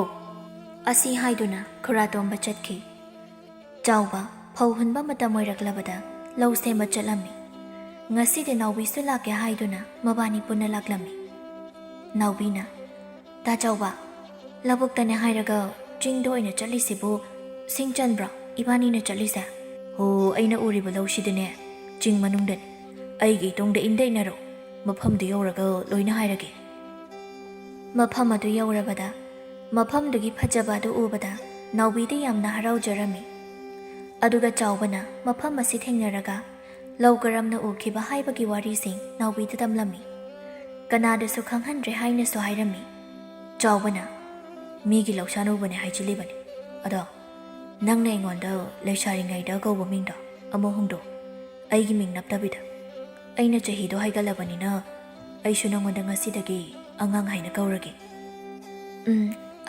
ꯑꯁꯤ ꯍꯥꯏꯗꯨꯅ ꯈꯨꯔꯥꯇꯣꯝꯕ ꯆꯠꯈꯤ꯫ ꯆꯥꯎꯕ ꯐꯧ ꯍꯨꯟꯕ ꯃꯇꯝ ꯑꯣꯏꯔꯛꯂꯕꯗ ꯂꯧ ꯁꯦꯝꯕ ꯆꯠꯂꯝꯃꯤ꯫ ꯉꯁꯤꯗꯤ ꯅꯥꯎꯕꯤꯁꯨ ꯂꯥꯛꯀꯦ ꯍꯥꯏꯗꯨꯅ ꯃꯕꯥꯅꯤ ꯄꯨꯟꯅ ꯂꯥꯛꯂꯝꯃꯤ꯫ ꯅꯥꯎꯕꯤꯅ ꯇꯥ ꯆꯥꯎꯕ, ꯂꯧꯕꯨꯛꯇꯅꯦ ꯍꯥꯏꯔꯒ ꯆꯤꯡꯗ ꯑꯣꯏꯅ ꯆꯠꯂꯤꯁꯤꯕꯨ ꯁꯤꯡ ꯆꯟꯕ꯭ꯔꯣ ꯏꯕꯥꯅꯤꯅ ꯆꯠꯂꯤꯁꯦ? ꯍꯣ, ꯑꯩꯅ ꯎꯔꯤꯕ ꯂꯧꯁꯤꯗꯤꯅꯦ ꯆꯤꯡ ꯃꯅꯨꯡꯗꯅꯤ, ꯑꯩꯒꯤ ꯇꯨꯡꯗ ꯏꯟꯗꯩꯅꯔꯣ, ꯃꯐꯝꯗꯨ ꯌꯧꯔꯒ ꯂꯣꯏꯅ ꯍꯥꯏꯔꯒꯦ꯫ ꯃꯐꯝ ꯑꯗꯨ ꯌꯧꯔꯕꯗ ꯃꯐꯝꯗꯨꯒꯤ ꯐꯖꯕ ꯑꯗꯨ ꯎꯕꯗ ꯅꯥꯎꯕꯤꯗ ꯌꯥꯝꯅ ꯍꯔꯥꯎꯖꯔꯝꯃꯤ꯫ ꯑꯗꯨꯒ ꯆꯥꯎꯕꯅ ꯃꯐꯝ ꯑꯁꯤ ꯊꯦꯡꯅꯔꯒ ꯂꯧ ꯀꯔꯝꯅ ꯎꯈꯤꯕ ꯍꯥꯏꯕꯒꯤ ꯋꯥꯔꯤꯁꯤꯡ ꯅꯥꯎꯕꯤꯗ ꯇꯝꯂꯝꯃꯤ꯫ ꯀꯅꯥꯗꯁꯨ ꯈꯪꯍꯟꯗ꯭ꯔꯦ ꯍꯥꯏꯅꯁꯨ ꯍꯥꯏꯔꯝꯃꯤ꯫ ꯆꯥꯎꯕꯅ ꯃꯤꯒꯤ ꯂꯧꯁꯥꯟ ꯎꯕꯅꯦ ꯍꯥꯏꯖꯤꯜꯂꯤꯕꯅꯤ, ꯑꯗꯣ ꯅꯪꯅ ꯑꯩꯉꯣꯟꯗ ꯂꯩꯁꯥꯔꯤꯉꯩꯗ ꯀꯧꯕ ꯃꯤꯡꯗꯣ ꯑꯃꯨꯛ ꯍꯣꯡꯗꯣꯛ, ꯑꯩꯒꯤ ꯃꯤꯡ ꯅꯞꯇꯕꯤꯗ꯫ ꯑꯩꯅ ꯆꯍꯤꯗꯣ ꯍꯥꯏꯒꯠꯂꯕꯅꯤꯅ ꯑꯩꯁꯨ ꯅꯪꯉꯣꯟꯗ ꯉꯁꯤꯗꯒꯤ ꯑꯉꯥꯡ ꯍꯥꯏꯅ ꯀꯧꯔꯒꯦ꯫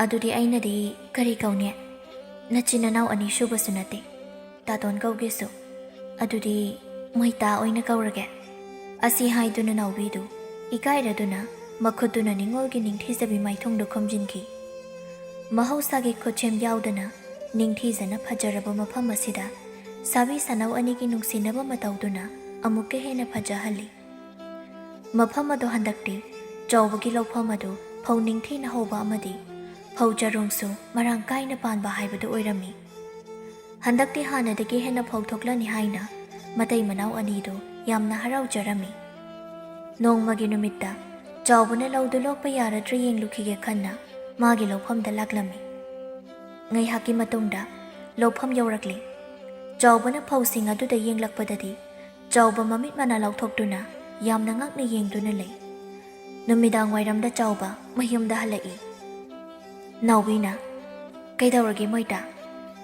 ꯑꯗꯨꯗꯤ ꯑꯩꯅꯗꯤ ꯀꯔꯤ ꯀꯧꯅꯤ? ꯅꯆꯤꯟ ꯅꯅꯥꯎ ꯑꯅꯤ ꯁꯨꯕꯁꯨ ꯅꯠꯇꯦ, ꯇꯥꯇꯣꯟ ꯀꯧꯒꯦꯁꯨ, ꯑꯗꯨꯗꯤ ꯃꯣꯏꯇꯥ ꯑꯣꯏꯅ ꯀꯧꯔꯒꯦ꯫ ꯑꯁꯤ ꯍꯥꯏꯗꯨꯅ ꯅꯥꯎꯕꯤꯗꯨ ꯏꯀꯥꯏꯔꯗꯨꯅ ꯃꯈꯨꯠꯇꯨꯅ ꯅꯤꯡꯉꯣꯜꯒꯤ ꯅꯤꯡꯊꯤꯖꯕꯤ ꯃꯥꯏꯊꯣꯡꯗꯨ ꯈꯨꯝꯖꯤꯟꯈꯤ꯫ ꯃꯍꯧꯁꯥꯒꯤ ꯈꯨꯠꯁꯦꯝ ꯌꯥꯎꯗꯅ ꯅꯤꯡꯊꯤꯖꯅ ꯐꯖꯔꯕ ꯃꯐꯝ ꯑꯁꯤꯗ ꯁꯥꯕꯤ ꯁꯥꯅꯧ ꯑꯅꯤꯒꯤ ꯅꯨꯡꯁꯤꯅꯕ ꯃꯇꯧꯗꯨꯅ ꯑꯃꯨꯛꯀ ꯍꯦꯟꯅ ꯐꯖꯍꯜꯂꯤ꯫ ꯃꯐꯝ ꯑꯗꯨ ꯍꯟꯗꯛꯇꯤ ꯆꯥꯎꯕꯒꯤ ꯂꯧꯐꯝ ꯑꯗꯨ ꯐꯧ ꯅꯤꯡꯊꯤꯅ ꯍꯧꯕ ꯑꯃꯗꯤ ꯐꯧ ꯆꯔꯣꯡꯁꯨ ꯃꯔꯥꯡ ꯀꯥꯏꯅ ꯄꯥꯟꯕ ꯍꯥꯏꯕꯗꯨ ꯑꯣꯏꯔꯝꯃꯤ꯫ ꯍꯟꯗꯛꯇꯤ ꯍꯥꯟꯅꯗꯒꯤ ꯍꯦꯟꯅ ꯐꯧ ꯊꯣꯛꯂꯅꯤ ꯍꯥꯏꯅ ꯃꯇꯩ ꯃꯅꯥꯎ ꯑꯅꯤꯗꯨ ꯌꯥꯝꯅ ꯍꯔꯥꯎꯖꯔꯝꯃꯤ꯫ ꯅꯣꯡꯃꯒꯤ ꯅꯨꯃꯤꯠꯇ ꯆꯥꯎꯕꯅ ꯂꯧꯗꯨ ꯂꯣꯛꯄ ꯌꯥꯔꯗ꯭ꯔ ꯌꯦꯡꯂꯨꯈꯤꯒꯦ ꯈꯟꯅ ꯃꯥꯒꯤ ꯂꯧꯐꯝꯗ ꯂꯥꯛꯂꯝꯃꯤ꯫ ꯉꯥꯏꯍꯥꯛꯀꯤ ꯃꯇꯨꯡꯗ ꯂꯧꯐꯝ ꯌꯧꯔꯛꯂꯤ꯫ ꯆꯥꯎꯕꯅ ꯐꯧꯁꯤꯡ ꯑꯗꯨꯗ ꯌꯦꯡꯂꯛꯄꯗꯗꯤ ꯆꯥꯎꯕ ꯃꯃꯤꯠ ꯃꯅꯥ ꯂꯥꯎꯊꯣꯛꯇꯨꯅ ꯌꯥꯝꯅ ꯉꯛꯅ ꯌꯦꯡꯗꯨꯅ ꯂꯩ꯫ ꯅꯨꯃꯤꯗꯥꯡ ꯋꯥꯏꯔꯝꯗ ꯆꯥꯎꯕ ꯃꯌꯨꯝꯗ ꯍꯜꯂꯛꯏ꯫ ꯅꯥꯎꯕꯤꯅ ꯀꯩꯗꯧꯔꯒꯦ ꯃꯣꯏꯇꯥ,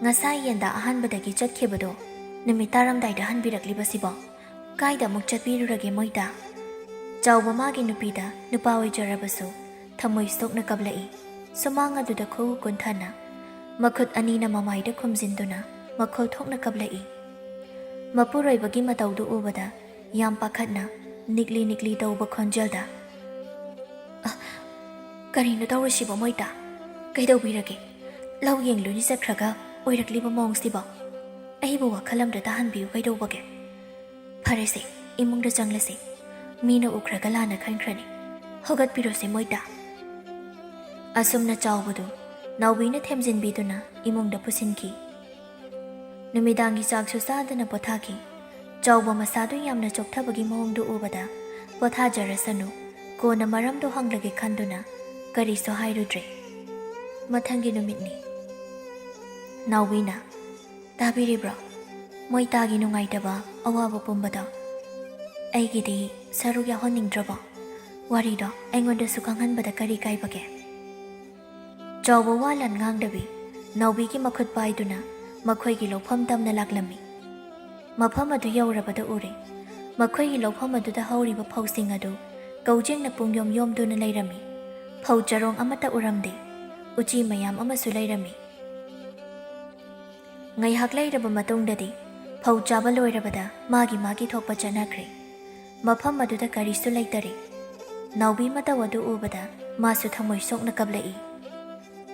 ꯉꯁꯥꯏ ꯌꯦꯟꯗ ꯑꯍꯥꯟꯕꯗꯒꯤ ꯆꯠꯈꯤꯕꯗꯣ ꯅꯨꯃꯤꯠ ꯇꯥꯔꯝꯗꯥꯏꯗ ꯍꯟꯕꯤꯔꯛꯂꯤꯕꯁꯤꯕꯣ ꯀꯥꯏꯗ ꯑꯃꯨꯛ ꯆꯠꯄꯤꯔꯨꯔꯒꯦ ꯃꯣꯏꯇꯥ? ꯆꯥꯎꯕ ꯃꯥꯒꯤ ꯅꯨꯄꯤꯗ ꯅꯨꯄꯥ ꯑꯣꯏꯖꯔꯕꯁꯨ ꯊꯃꯣꯏ ꯁꯣꯛꯅ ꯀꯞꯂꯛꯏ꯫ ꯁꯨꯃꯥꯡ ꯑꯗꯨꯗ ꯈꯨꯎ ꯀꯨꯟꯊꯅ ꯃꯈꯨꯠ ꯑꯅꯤꯅ ꯃꯃꯥꯏꯗ ꯈꯨꯝꯖꯤꯟꯗꯨꯅ ꯃꯈꯣꯜ ꯊꯣꯛꯅ ꯀꯞꯂꯛꯏ꯫ ꯃꯄꯨꯔꯣꯏꯕꯒꯤ ꯃꯇꯧꯗꯨ ꯎꯕꯗ ꯌꯥꯝ ꯄꯥꯈꯠꯅ ꯅꯤꯛꯂꯤ ꯅꯤꯛꯂꯤ ꯇꯧꯕ ꯈꯣꯟꯖꯦꯜꯗ ꯀꯔꯤꯅꯣ ꯇꯧꯔꯤꯁꯤꯕꯣ ꯃꯣꯏꯇꯥ? ꯀꯩꯗꯧꯕꯤꯔꯒꯦ? ꯂꯧ ꯌꯦꯡꯂꯨꯅꯤ ꯆꯠꯈ꯭ꯔꯒ ꯑꯣꯏꯔꯛꯂꯤꯕ ꯃꯑꯣꯡꯁꯤꯕꯣ? ꯑꯩꯕꯨ ꯋꯥꯈꯜ ꯑꯃꯗ ꯇꯥꯍꯟꯕꯤꯌꯨ, ꯀꯩꯗꯧꯕꯒꯦ? ꯐꯔꯦꯁꯦ, ꯏꯃꯨꯡꯗ ꯆꯪꯂꯁꯤ, ꯃꯤꯅ ꯎꯈ꯭ꯔꯒ ꯂꯥꯟꯅ ꯈꯟꯈ꯭ꯔꯅꯤ, ꯍꯧꯒꯠꯄꯤꯔꯣꯁꯦ ꯃꯣꯏꯇꯥ꯫ ꯑꯁꯨꯝꯅ ꯆꯥꯎꯕꯗꯨ ꯅꯥꯎꯕꯤꯅ ꯊꯦꯝꯖꯤꯟꯕꯤꯗꯨꯅ ꯏꯃꯨꯡꯗ ꯄꯨꯁꯤꯟꯈꯤ꯫ ꯅꯨꯃꯤꯗꯥꯡꯒꯤ ꯆꯥꯛꯁꯨ ಚಾದನ ꯄꯣꯊꯥꯈꯤ꯫ ꯆꯥꯎꯕ ꯃꯁꯥꯗꯨ ꯌꯥꯝꯅ ꯆꯣꯛꯊꯕꯒꯤ ꯃꯑꯣꯡꯗꯨ ꯎꯕꯗ ꯄꯣꯊꯥꯖꯔꯁꯅꯨ, ꯀꯣꯟꯅ ꯃꯔꯝꯗꯣ ꯍꯪꯂꯒꯦ ꯈꯟꯗꯨꯅ ꯀꯔꯤꯁꯨ ꯍꯥꯏꯔꯨꯗ꯭ꯔꯦ꯫ ꯃꯊꯪꯒꯤ ꯅꯨꯃꯤꯠꯅꯤ꯫ ꯅꯥꯎꯕꯤꯅ ꯇꯥꯕꯤꯔꯤꯕ꯭ꯔꯣ? ꯃꯣꯏꯇꯥꯒꯤ ꯅꯨꯡꯉꯥꯏꯇꯕ ꯑꯋꯥꯕ ꯄꯨꯝꯕꯗꯣ ꯑꯩꯒꯤꯗꯤ ꯁꯔꯨꯛ ꯌꯥꯎꯍꯟꯅꯤꯡꯗ꯭ꯔꯕꯣ? ꯋꯥꯔꯤꯗꯣ ꯑꯩꯉꯣꯟꯗꯁꯨ ꯈꯪꯍꯟꯕꯗ ꯀꯔꯤ ꯀꯥꯏꯕꯒꯦ? ꯆꯥꯎꯕ ꯋꯥ ꯂꯥꯟ ꯉꯥꯡꯗꯕꯤ ꯅꯥꯎꯕꯤꯒꯤ ꯃꯈꯨꯠ ꯄꯥꯏꯗꯨꯅ ꯃꯈꯣꯏꯒꯤ ꯂꯧꯐꯝ ꯇꯝꯅ ꯂꯥꯛꯂꯝꯃꯤ꯫ ꯃꯐꯝ ꯑꯗꯨ ꯌꯧꯔꯕꯗ ꯎꯔꯦ ꯃꯈꯣꯏꯒꯤ ꯂꯧꯐꯝ ꯑꯗꯨꯗ ꯍꯧꯔꯤꯕ ꯐꯧꯁꯤꯡ ꯑꯗꯨ ꯀꯧꯖꯦꯡꯅ ꯄꯨꯡꯌꯣꯝ ꯌꯣꯝꯗꯨꯅ ꯂꯩꯔꯝꯃꯤ꯫ ꯐꯧ ꯆꯔꯣꯡ ꯑꯃꯠꯇ ꯎꯔꯝꯗꯦ, ꯎꯆꯤ ꯃꯌꯥꯝ ꯑꯃꯁꯨ ꯂꯩꯔꯝꯃꯤ꯫ ꯉꯥꯏꯍꯥꯛ ꯂꯩꯔꯕ ꯃꯇꯨꯡꯗꯗꯤ ꯐꯧ ꯆꯥꯕ ꯂꯣꯏꯔꯕꯗ ꯃꯥꯒꯤ ꯃꯥꯒꯤ ꯊꯣꯛꯄ ꯆꯠꯅꯈ꯭ꯔꯦ꯫ ꯃꯐꯝ ꯑꯗꯨꯗ ꯀꯔꯤꯁꯨ ꯂꯩꯇꯔꯦ꯫ ꯅꯥꯎꯕꯤ ꯃꯇꯧ ꯑꯗꯨ ꯎꯕꯗ ꯃꯥꯁꯨ ꯊꯃꯣꯏ ꯁꯣꯛꯅ ꯀꯞꯂꯛꯏ꯫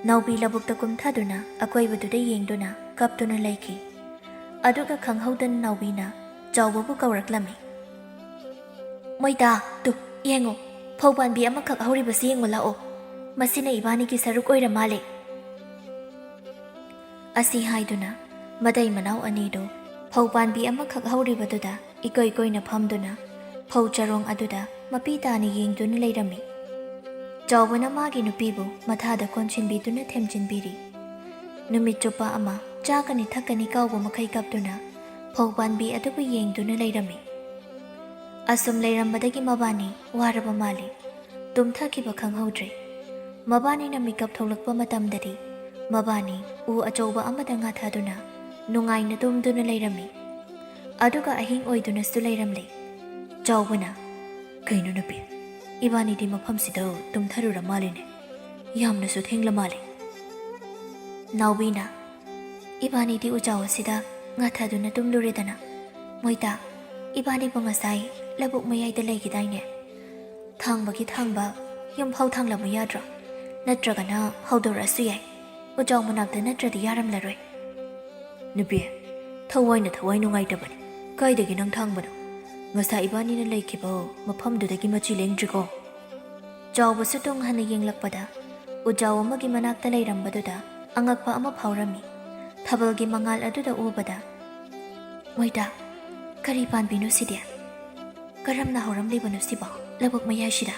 ꯅꯥꯎꯕꯤ ꯂꯧꯕꯨꯛꯇ ꯀꯨꯝꯊꯗꯨꯅ ꯑꯀꯣꯏꯕꯗꯨꯗ ꯌꯦꯡꯗꯨꯅ ꯀꯞꯇꯨꯅ ꯂꯩꯈꯤ꯫ ꯑꯗꯨꯒ ꯈꯪꯍꯧꯗꯅ ꯅꯥꯎꯕꯤꯅ ꯆꯥꯎꯕꯕꯨ ꯀꯧꯔꯛꯂꯝꯃꯤ꯫ ꯃꯣꯏꯇꯥ, ꯇꯨ ꯌꯦꯡꯉꯣ, ꯐꯧ ꯄꯥꯟꯕꯤ ꯑꯃꯈꯛ ꯍꯧꯔꯤꯕꯁꯤ ꯌꯦꯡꯉꯣ ꯂꯥꯛꯑꯣ, ꯃꯁꯤꯅ ꯏꯕꯥꯅꯤꯒꯤ ꯁꯔꯨꯛ ꯑꯣꯏꯔ ꯃꯥꯜꯂꯦ꯫ ꯑꯁꯤ ꯍꯥꯏꯗꯨꯅ ꯃꯇꯩ ꯃꯅꯥꯎ ꯑꯅꯤꯗꯨ ꯐꯧ ꯄꯥꯟꯕꯤ ꯑꯃꯈꯛ ꯍꯧꯔꯤꯕꯗꯨꯗ ꯏꯀꯣꯏ ꯀꯣꯏꯅ ꯐꯝꯗꯨꯅ ꯐꯧ ꯆꯔꯣꯡ ꯑꯗꯨꯗ ꯃꯄꯤ ꯇꯥꯅ ꯌꯦꯡꯗꯨꯅ ꯂꯩꯔꯝꯃꯤ꯫ ꯆꯥꯎꯕꯅ ꯃꯥꯒꯤ ꯅꯨꯄꯤꯕꯨ ꯃꯊꯥꯗ ꯀꯣꯟꯁꯤꯟꯕꯤꯗꯨꯅ ꯊꯦꯝꯖꯤꯟꯕꯤꯔꯤ꯫ ꯅꯨꯃꯤꯠ ꯆꯨꯞꯄ ꯑꯃ ꯆꯥꯒꯅꯤ ꯊꯛꯀꯅꯤ ꯀꯧꯕ ꯃꯈꯩ ꯀꯞꯇꯨꯅ ꯐꯧ ꯄꯥꯟꯕꯤ ꯑꯗꯨꯕꯨ ꯌꯦꯡꯗꯨꯅ ꯂꯩꯔꯝꯃꯤ꯫ ꯑꯁꯨꯝ ꯂꯩꯔꯝꯕꯗꯒꯤ ꯃꯕꯥꯅꯤ ꯋꯥꯔꯕ ꯃꯥꯜꯂꯤ ꯇꯨꯝꯊꯈꯤꯕ ꯈꯪꯍꯧꯗ꯭ꯔꯦ ꯃꯕꯥꯅꯤꯅ ꯃꯤꯀꯞ ꯊꯣꯛꯂꯛꯄ ꯃꯇꯝꯗꯗꯤ ꯃꯕꯥꯅꯤ ꯎ ꯑꯆꯧꯕ ꯑꯃꯗ ꯉꯥꯊꯗꯨꯅ ꯅꯨꯡꯉꯥꯏꯅ ꯇꯨꯝꯗꯨꯅ ꯂꯩꯔꯝꯃꯤ ꯑꯗꯨꯒ ꯑꯍꯤꯡ ꯑꯣꯏꯗꯨꯅꯁꯨ ꯂꯩꯔꯝꯂꯦ ꯆꯥꯎꯕꯅ ꯀꯩꯅꯣ ꯅꯨꯄꯤ ꯏꯕꯥꯅꯤꯗꯤ ꯃꯐꯝꯁꯤꯗ ꯇꯨꯝꯊꯔꯨꯔ ꯃꯥꯜꯂꯤꯅꯦ ꯌꯥꯝꯅꯁꯨ ꯊꯦꯡꯂ ꯃꯥꯜꯂꯤ ꯅꯥꯎꯕꯤꯅ ꯏꯕꯥꯅꯤꯗꯤ ꯎꯆꯥꯎ ꯑꯁꯤꯗ ꯉꯥꯊꯗꯨꯅ ꯇꯨꯝꯂꯨꯔꯦꯗꯅ ꯃꯣꯏꯇꯥ ꯏꯕꯥꯅꯤꯕꯨ ꯉꯁꯥꯏ ꯂꯧꯕꯨꯛ ꯃꯌꯥꯏꯗ ꯂꯩꯈꯤꯗꯥꯏꯅꯦ ꯊꯥꯡꯕꯒꯤ ꯊꯥꯡꯕ ꯌꯨꯝꯐꯥꯎ ꯊꯥꯡꯂꯝꯃꯨ ꯌꯥꯗ꯭ꯔꯣ ꯅꯠꯇ꯭ꯔꯒꯅ ꯍꯧꯗꯣꯔꯛꯑꯁꯨ ꯌꯥꯏ ꯎꯆꯥꯎ ꯃꯅꯥꯛꯇ ꯅꯠꯇ꯭ꯔꯗꯤ ꯌꯥꯔꯝꯂꯔꯣꯏ ꯅꯨꯄꯤ ꯊꯋꯥꯏ ꯅꯨꯡꯉꯥꯏꯇꯕꯅꯤ ꯀꯥꯏꯗꯒꯤ ꯅꯪ ꯊꯥꯡꯕꯅꯣ ꯉꯁꯥꯏ ꯏꯕꯥꯅꯤꯅ ꯂꯩꯈꯤꯕ ꯃꯐꯝꯗꯨꯗꯒꯤ ꯃꯆꯤ ꯂꯦꯡꯗ꯭ꯔꯤꯀꯣ ꯆꯥꯎꯕꯁꯨ ꯇꯨꯡ ꯍꯟꯅ ꯌꯦꯡꯂꯛꯄꯗ ꯎꯖꯥꯎ ꯑꯃꯒꯤ ꯃꯅꯥꯛꯇ ꯂꯩꯔꯝꯕꯗꯨꯗ ꯑꯉꯛꯄ ꯑꯃ ꯐꯥꯎꯔꯝꯃꯤ ꯊꯥꯕꯜꯒꯤ ꯃꯉꯥꯜ ꯑꯗꯨꯗ ꯎꯕꯗ ꯃꯣꯏꯇꯥ ꯀꯔꯤ ꯄꯥꯟꯕꯤꯅꯣ ꯁꯤꯗꯤ ꯀꯔꯝꯅ ꯍꯧꯔꯝꯂꯤꯕꯅꯣ ꯁꯤꯕꯣ ꯂꯧꯕꯨꯛ ꯃꯌꯥꯏꯁꯤꯗ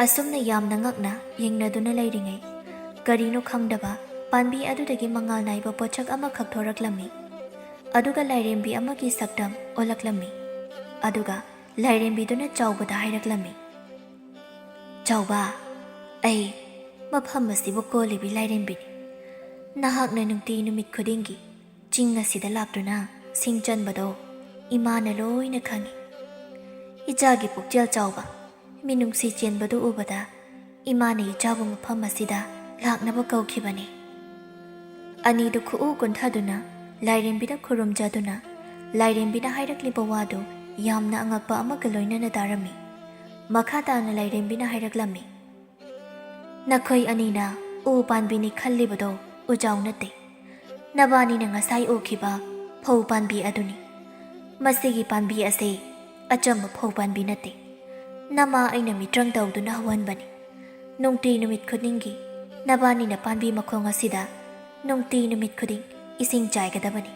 ꯑꯁꯨꯝꯅ ꯌꯥꯝꯅ ꯉꯛꯅ ꯌꯦꯡꯅꯗꯨꯅ ꯂꯩꯔꯤꯉꯩ ꯀꯔꯤꯅꯣ ꯈꯪꯗꯕ ꯄꯥꯟꯕꯤ ꯑꯗꯨꯗꯒꯤ ꯃꯉꯥꯜ ꯅꯥꯏꯕ ꯄꯣꯠꯁꯛ ꯑꯃꯈꯛ ꯊꯣꯔꯛꯂꯝꯃꯤ ꯑꯗꯨꯒ ꯂꯥꯏꯔꯦꯝꯕꯤ ꯑꯃꯒꯤ ꯁꯛꯇꯝ ꯑꯣꯜꯂꯛꯂꯝꯃꯤ ꯑꯗꯨꯒ ꯂꯥꯏꯔꯦꯝꯕꯤꯗꯨꯅ ꯆꯥꯎꯕꯗ ꯍꯥꯏꯔꯛꯂꯝꯃꯤ ꯆꯥꯎꯕ ꯑꯩ ꯃꯐꯝ ꯑꯁꯤꯕꯨ ꯀꯣꯜꯂꯤꯕꯤ ꯂꯥꯏꯔꯦꯝꯕꯤꯅꯤ ꯅꯍꯥꯛꯅ ꯅꯨꯡꯇꯤ ꯅꯨꯃꯤꯠ ꯈꯨꯗꯤꯡꯒꯤ ꯆꯤꯡ ꯑꯁꯤꯗ ꯂꯥꯛꯇꯨꯅ ꯁꯤꯡ ꯆꯟꯕꯗꯣ ꯏꯃꯥꯅ ꯂꯣꯏꯅ ꯈꯪꯉꯤ ꯏꯆꯥꯒꯤ ꯄꯨꯛꯆꯦꯜ ꯆꯥꯎꯕ ꯃꯤꯅꯨꯡꯁꯤ ꯆꯦꯟꯕꯗꯨ ꯎꯕꯗ ꯏꯃꯥꯅ ꯏꯆꯥꯕꯨ ꯃꯐꯝ ꯑꯁꯤꯗ ꯂꯥꯛꯅꯕ ꯀꯧꯈꯤꯕꯅꯤ ꯑꯅꯤꯗꯨ ꯈꯨꯎ ꯀꯨꯟꯊꯗꯨꯅ ꯂꯥꯏꯔꯦꯝꯕꯤꯗ ꯈꯨꯔꯨꯝꯖꯗꯨꯅ ꯂꯥꯏꯔꯦꯝꯕꯤꯅ ꯍꯥꯏꯔꯛꯂꯤꯕ ꯋꯥꯗꯨ ꯌꯥꯝꯅ ꯑꯉꯛꯄ ꯑꯃꯒ ꯂꯣꯏꯅꯅ ꯇꯥꯔꯝꯃꯤ ꯃꯈꯥ ꯇꯥꯅ ꯂꯥꯏꯔꯦꯝꯕꯤꯅ ꯍꯥꯏꯔꯛꯂꯝꯃꯤ ꯅꯈꯣꯏ ꯑꯅꯤꯅ ꯎ ꯄꯥꯟꯕꯤꯅꯤ ꯈꯜꯂꯤꯕꯗꯣ ꯎꯖꯥꯎ ꯅꯠꯇꯦ ꯅꯕꯥꯅꯤꯅ ꯉꯁꯥꯏ ꯎꯈꯤꯕ ꯐꯧ ꯄꯥꯟꯕꯤ ꯑꯗꯨꯅꯤ ꯃꯁꯤꯒꯤ ꯄꯥꯟꯕꯤ ꯑꯁꯤ ꯑꯆꯝꯕ ꯐꯧ ꯄꯥꯟꯕꯤ ꯅꯠꯇꯦ ꯅꯃꯥ ꯑꯩꯅ ꯃꯤꯇ꯭ꯔꯪ ꯇꯧꯗꯨꯅ ꯍꯧꯍꯟꯕꯅꯤ ꯅꯨꯡꯇꯤ ꯅꯨꯃꯤꯠ ꯈꯨꯗꯤꯡꯒꯤ ꯅꯕꯥꯅꯤꯅ ꯄꯥꯟꯕꯤ ꯃꯈꯣꯡ ꯑꯁꯤꯗ ꯅꯨꯡꯇꯤ ꯅꯨꯃꯤꯠ ꯈꯨꯗꯤꯡ ꯏꯁꯤꯡ ꯆꯥꯏꯒꯗꯕꯅꯤ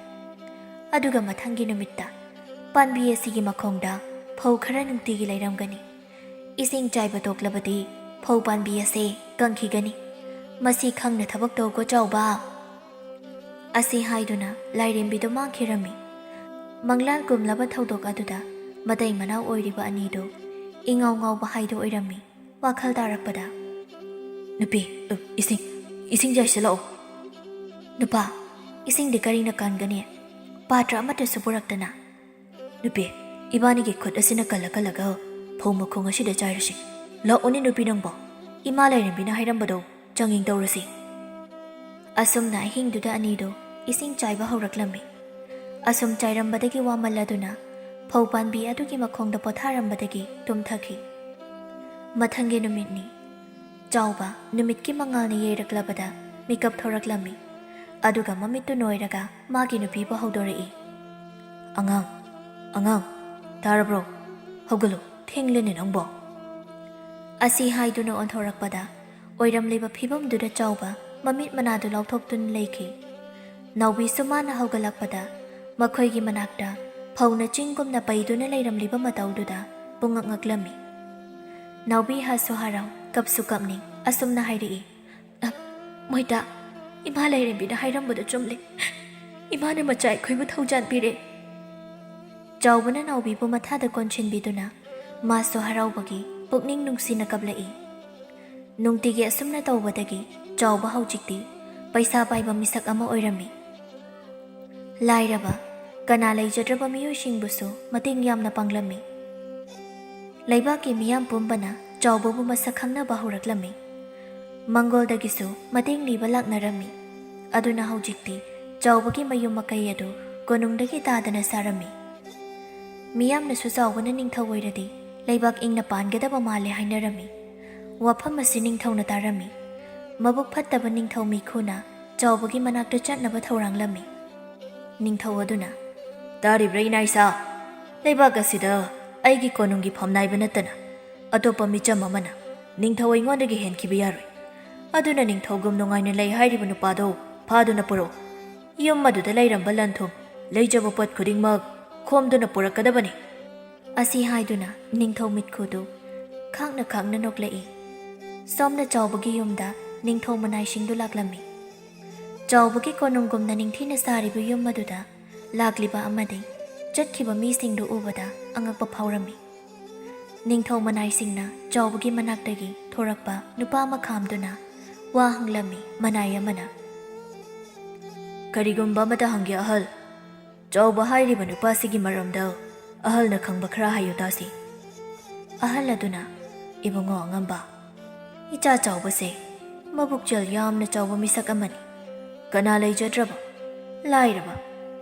ꯑꯗꯨꯒ ꯃꯊꯪꯒꯤ ꯅꯨꯃꯤꯠꯇ ꯄꯥꯟꯕꯤ ꯑꯁꯤꯒꯤ ꯃꯈꯣꯡꯗ ꯐꯧ ꯈꯔ ꯅꯨꯡꯇꯤꯒꯤ ꯂꯩꯔꯝꯒꯅꯤ ꯏꯁꯤꯡ ꯆꯥꯏꯕ ꯇꯣꯛꯂꯕꯗꯤ ꯐꯧ ꯄꯥꯟꯕꯤ ꯑꯁꯤ ꯀꯪꯈꯤꯒꯅꯤ ꯃꯁꯤ ꯈꯪꯅ ꯊꯕꯛ ꯇꯧꯀꯣ ꯆꯥꯎꯕ ꯑꯁꯤ ꯍꯥꯏꯗꯨꯅ ꯂꯥꯏꯔꯦꯝꯕꯤꯗꯨ ꯃꯥꯡꯈꯤꯔꯝꯃꯤ ꯃꯪꯂꯥꯟ ꯀꯨꯝꯂꯕ ꯊꯧꯗꯣꯛ ꯑꯗꯨꯗ ꯃꯇꯩ ꯃꯅꯥꯎ ꯑꯣꯏꯔꯤꯕ ꯑꯅꯤꯗꯨ ꯏꯉꯥꯎ ꯉꯥꯎꯕ ꯍꯥꯏꯗꯨ ꯑꯣꯏꯔꯝꯃꯤ ꯋꯥꯈꯜ ꯇꯥꯔꯛꯄꯗ ꯅꯨꯄꯤ ꯏꯁꯤꯡ ꯆꯥꯏꯁꯤꯜꯂꯛꯑꯣ ꯅꯨꯄꯥ ꯏꯁꯤꯡꯗꯤ ꯀꯔꯤꯅ ꯀꯟꯒꯅꯤ ꯄꯥꯇ꯭ꯔ ꯑꯃꯠꯇꯁꯨ ꯄꯨꯔꯛꯇꯅ ꯅꯨꯄꯤ ꯏꯕꯥꯅꯤꯒꯤ ꯈꯨꯠ ꯑꯁꯤꯅ ꯀꯜꯂꯒ ꯐꯧ ꯃꯈꯣꯡ ꯑꯁꯤꯗ ꯆꯥꯏꯔꯁꯤ ꯂꯥꯛꯑꯣꯅꯦ ꯅꯨꯄꯤ ꯅꯪꯕꯣ ꯏꯃꯥ ꯂꯥꯏꯔꯦꯝꯕꯤꯅ ꯍꯥꯏꯔꯝꯕꯗꯣ ꯆꯥꯡꯌꯦꯡ ꯇꯧꯔꯁꯤ ꯑꯁꯨꯝꯅ ꯑꯍꯤꯡꯗꯨꯗ ꯑꯅꯤꯗꯨ ꯏꯁꯤꯡ ꯆꯥꯏꯕ ꯍꯧꯔꯛꯂꯝꯃꯤ ꯑꯁꯨꯝ ꯆꯥꯏꯔꯝꯕꯗꯒꯤ ꯋꯥꯃꯜꯂꯗꯨꯅ ꯐꯧ ꯄꯥꯟꯕꯤ ꯑꯗꯨꯒꯤ ꯃꯈꯣꯡꯗ ꯄꯣꯊꯥꯔꯝꯕꯗꯒꯤ ꯇꯨꯝꯊꯈꯤ ꯃꯊꯪꯒꯤ ꯅꯨꯃꯤꯠꯅꯤ ꯆꯥꯎꯕ ꯅꯨꯃꯤꯠꯀꯤ ꯃꯉꯥꯜꯅ ꯌꯩꯔꯛꯂꯕꯗ ꯃꯤꯀꯞ ꯊꯣꯔꯛꯂꯝꯃꯤ ꯑꯗꯨꯒ ꯃꯃꯤꯠꯇꯨ ꯅꯣꯏꯔꯒ ꯃꯥꯒꯤ ꯅꯨꯄꯤꯕꯨ ꯍꯧꯗꯣꯔꯛꯏ ꯑꯉꯥꯡ ꯇꯥꯔꯕ꯭ꯔꯣ ꯍꯧꯒꯠꯂꯨ ꯊꯦꯡꯂꯦꯅꯦ ꯅꯪꯕꯣ ꯑꯁꯤ ꯍꯥꯏꯗꯨꯅ ꯑꯣꯟꯊꯣꯔꯛꯄꯗ ꯑꯣꯏꯔꯝꯂꯤꯕ ꯐꯤꯕꯝꯗꯨꯗ ꯆꯥꯎꯕ ꯃꯃꯤꯠ ꯃꯅꯥꯗꯨ ꯂꯥꯎꯊꯣꯛꯇꯨꯅ ꯂꯩꯈꯤ ꯅꯥꯎꯕꯤꯁꯨ ꯃꯥꯅ ꯍꯧꯒꯠꯂꯛꯄꯗ ꯃꯈꯣꯏꯒꯤ ꯃꯅꯥꯛꯇ ꯐꯧꯅ ꯆꯤꯡꯒꯨꯝꯅ ꯄꯩꯗꯨꯅ ꯂꯩꯔꯝꯂꯤꯕ ꯃꯇꯧꯗꯨꯗ ꯄꯨꯡꯉꯛ ꯉꯛꯂꯝꯃꯤ ꯅꯥꯎꯕꯤ ꯍꯥꯁꯨ ꯍꯔꯥꯎ ꯀꯞꯁꯨ ꯀꯞꯅꯤꯡ ꯑꯁꯨꯝꯅ ꯍꯥꯏꯔꯛꯏ ꯃꯣꯏꯇꯥ ꯏꯃꯥ ꯂꯥꯏꯔꯦꯝꯕꯤꯅ ꯍꯥꯏꯔꯝꯕꯗꯨ ꯆꯨꯝꯂꯦ ꯏꯃꯥꯅ ꯃꯆꯥ ꯑꯩꯈꯣꯏꯕꯨ ꯊꯧꯖꯥꯟꯕꯤꯔꯦ ꯆꯥꯎꯕꯅ ꯅꯥꯎꯕꯤꯕꯨ ꯃꯊꯥꯗ ꯀꯣꯟꯁꯤꯟꯕꯤꯗꯨꯅ ꯃꯥꯁꯨ ꯍꯔꯥꯎꯕꯒꯤ ꯄꯨꯛꯅꯤꯡ ꯅꯨꯡꯁꯤꯅ ꯀꯞꯂꯛꯏ ꯅꯨꯡꯇꯤꯒꯤ ꯑꯁꯨꯝꯅ ꯇꯧꯕꯗꯒꯤ ꯆꯥꯎꯕ ꯍꯧꯖꯤꯛꯇꯤ ꯄꯩꯁꯥ ꯄꯥꯏꯕ ꯃꯤꯁꯛ ꯑꯃ ꯑꯣꯏꯔꯝꯃꯤ ꯂꯥꯏꯔꯕ ꯀꯅꯥ ꯂꯩꯖꯗ꯭ꯔꯕ ꯃꯤꯑꯣꯏꯁꯤꯡꯕꯨꯁꯨ ꯃꯇꯦꯡ ꯌꯥꯝꯅ ꯄꯥꯡꯂꯝꯃꯤ ꯂꯩꯕꯥꯛꯀꯤ ꯃꯤꯌꯥꯝ ꯄꯨꯝꯕꯅ ꯆꯥꯎꯕꯕꯨ ꯃꯁꯛ ꯈꯪꯅꯕ ꯍꯧꯔꯛꯂꯝꯃꯤ ꯃꯪꯒꯣꯜꯗꯒꯤꯁꯨ ꯃꯇꯦꯡ ꯅꯤꯕ ꯂꯥꯛꯅꯔꯝꯃꯤ ꯑꯗꯨꯅ ꯍꯧꯖꯤꯛꯇꯤ ꯆꯥꯎꯕꯒꯤ ꯃꯌꯨꯝ ꯃꯀꯩ ꯑꯗꯨ ꯀꯣꯅꯨꯡꯗꯒꯤ ꯇꯥꯗꯅ ꯁꯥꯔꯝꯃꯤ ꯃꯤꯌꯥꯝꯅꯁꯨ ꯆꯥꯎꯕꯅ ꯅꯤꯡꯊꯧ ꯑꯣꯏꯔꯗꯤ ꯂꯩꯕꯥꯛ ꯏꯪꯅ ꯄꯥꯟꯒꯗꯕ ꯃꯥꯜꯂꯦ ꯍꯥꯏꯅꯔꯝꯃꯤ ꯋꯥꯐꯝ ꯑꯁꯤ ꯅꯤꯡꯊꯧꯅ ꯇꯥꯔꯝꯃꯤ ꯃꯕꯨꯛ ꯐꯠꯇꯕ ꯅꯤꯡꯊꯧ ꯃꯤꯈꯨꯅ ꯆꯥꯎꯕꯒꯤ ꯃꯅꯥꯛꯇ ꯆꯠꯅꯕ ꯊꯧꯔꯥꯡꯂꯝꯃꯤ ꯅꯤꯡꯊꯧ ꯑꯗꯨꯅ ꯇꯥꯔꯤꯕ꯭ꯔꯥ ꯏꯅꯥꯏꯁꯥ ꯂꯩꯕꯥꯛ ꯑꯁꯤꯗ ꯑꯩꯒꯤ ꯀꯣꯅꯨꯡꯒꯤ ꯐꯝꯅꯥꯏꯕ ꯅꯠꯇꯅ ꯑꯇꯣꯞꯄ ꯃꯤꯆꯝ ꯑꯃꯅ ꯅꯤꯡꯊꯧ ꯑꯩꯉꯣꯟꯗꯒꯤ ꯍꯦꯟꯈꯤꯕ ꯌꯥꯔꯣꯏ ꯑꯗꯨꯅ ꯅꯤꯡꯊꯧꯒꯨꯝ ꯅꯨꯡꯉꯥꯏꯅ ꯂꯩ ꯍꯥꯏꯔꯤꯕ ꯅꯨꯄꯥꯗꯣ ꯐꯥꯗꯨꯅ ꯄꯨꯔꯛꯎ ꯌꯨꯝ ꯑꯗꯨꯗ ꯂꯩꯔꯝꯕ ꯂꯟ ꯊꯨꯝ ꯂꯩꯖꯕ ꯄꯣꯠ ꯈꯨꯗꯤꯡꯃꯛ ꯈꯣꯝꯗꯨꯅ ꯄꯨꯔꯛꯀꯗꯕꯅꯤ ꯑꯁꯤ ꯍꯥꯏꯗꯨꯅ ꯅꯤꯡꯊꯧ ꯃꯤꯠꯈꯨꯗꯨ ꯈꯥꯛꯅ ꯈꯥꯛꯅ ꯅꯣꯛꯂꯛꯏ ꯁꯣꯝꯅ ꯆꯥꯎꯕꯒꯤ ꯌꯨꯝꯗ ꯅꯤꯡꯊꯧ ꯃꯅꯥꯏꯁꯤꯡꯗꯨ ꯂꯥꯛꯂꯝꯃꯤ ꯆꯥꯎꯕꯒꯤ ꯀꯣꯅꯨꯡꯒꯨꯝꯅ ꯅꯤꯡꯊꯤꯅ ꯁꯥꯔꯤꯕ ꯌꯨꯝ ꯑꯗꯨꯗ ꯂꯥꯛꯂꯤꯕ ꯑꯃꯗꯤ ꯆꯠꯈꯤꯕ ꯃꯤꯁꯤꯡꯗꯨ ꯎꯕꯗ ꯑꯉꯛꯄ ꯐꯥꯎꯔꯝꯃꯤ꯫ ꯅꯤꯡꯊꯧ ꯃꯅꯥꯏꯁꯤꯡꯅ ꯆꯥꯎꯕꯒꯤ ꯃꯅꯥꯛꯇꯒꯤ ꯊꯣꯔꯛꯄ ꯅꯨꯄꯥ ꯑꯃ ꯈꯥꯝꯗꯨꯅ ꯋꯥ ꯍꯪꯂꯝꯃꯤ꯫ ꯃꯅꯥꯏ ꯑꯃꯅ, "ꯀꯔꯤꯒꯨꯝꯕ ꯑꯃꯇ ꯍꯪꯒꯦ ꯑꯍꯜ, ꯆꯥꯎꯕ ꯍꯥꯏꯔꯤꯕ ꯅꯨꯄꯥꯁꯤꯒꯤ ꯃꯔꯝꯗ ꯑꯍꯜꯅ ꯈꯪꯕ ꯈꯔ ꯍꯥꯏꯌꯨ ꯇꯥꯁꯤ꯫ ꯑꯍꯜ ꯑꯗꯨꯅ, "ꯏꯕꯨꯡꯉꯣ ꯑꯉꯝꯕ, ꯏꯆꯥ ꯆꯥꯎꯕꯁꯦ ꯃꯕꯨꯛꯆꯦꯜ ꯌꯥꯝꯅ ꯆꯥꯎꯕ ꯃꯤꯁꯛ ꯑꯃꯅꯤ꯫ ꯀꯅꯥ ꯂꯩꯖꯗ꯭ꯔꯕ, ꯂꯥꯏꯔꯕ,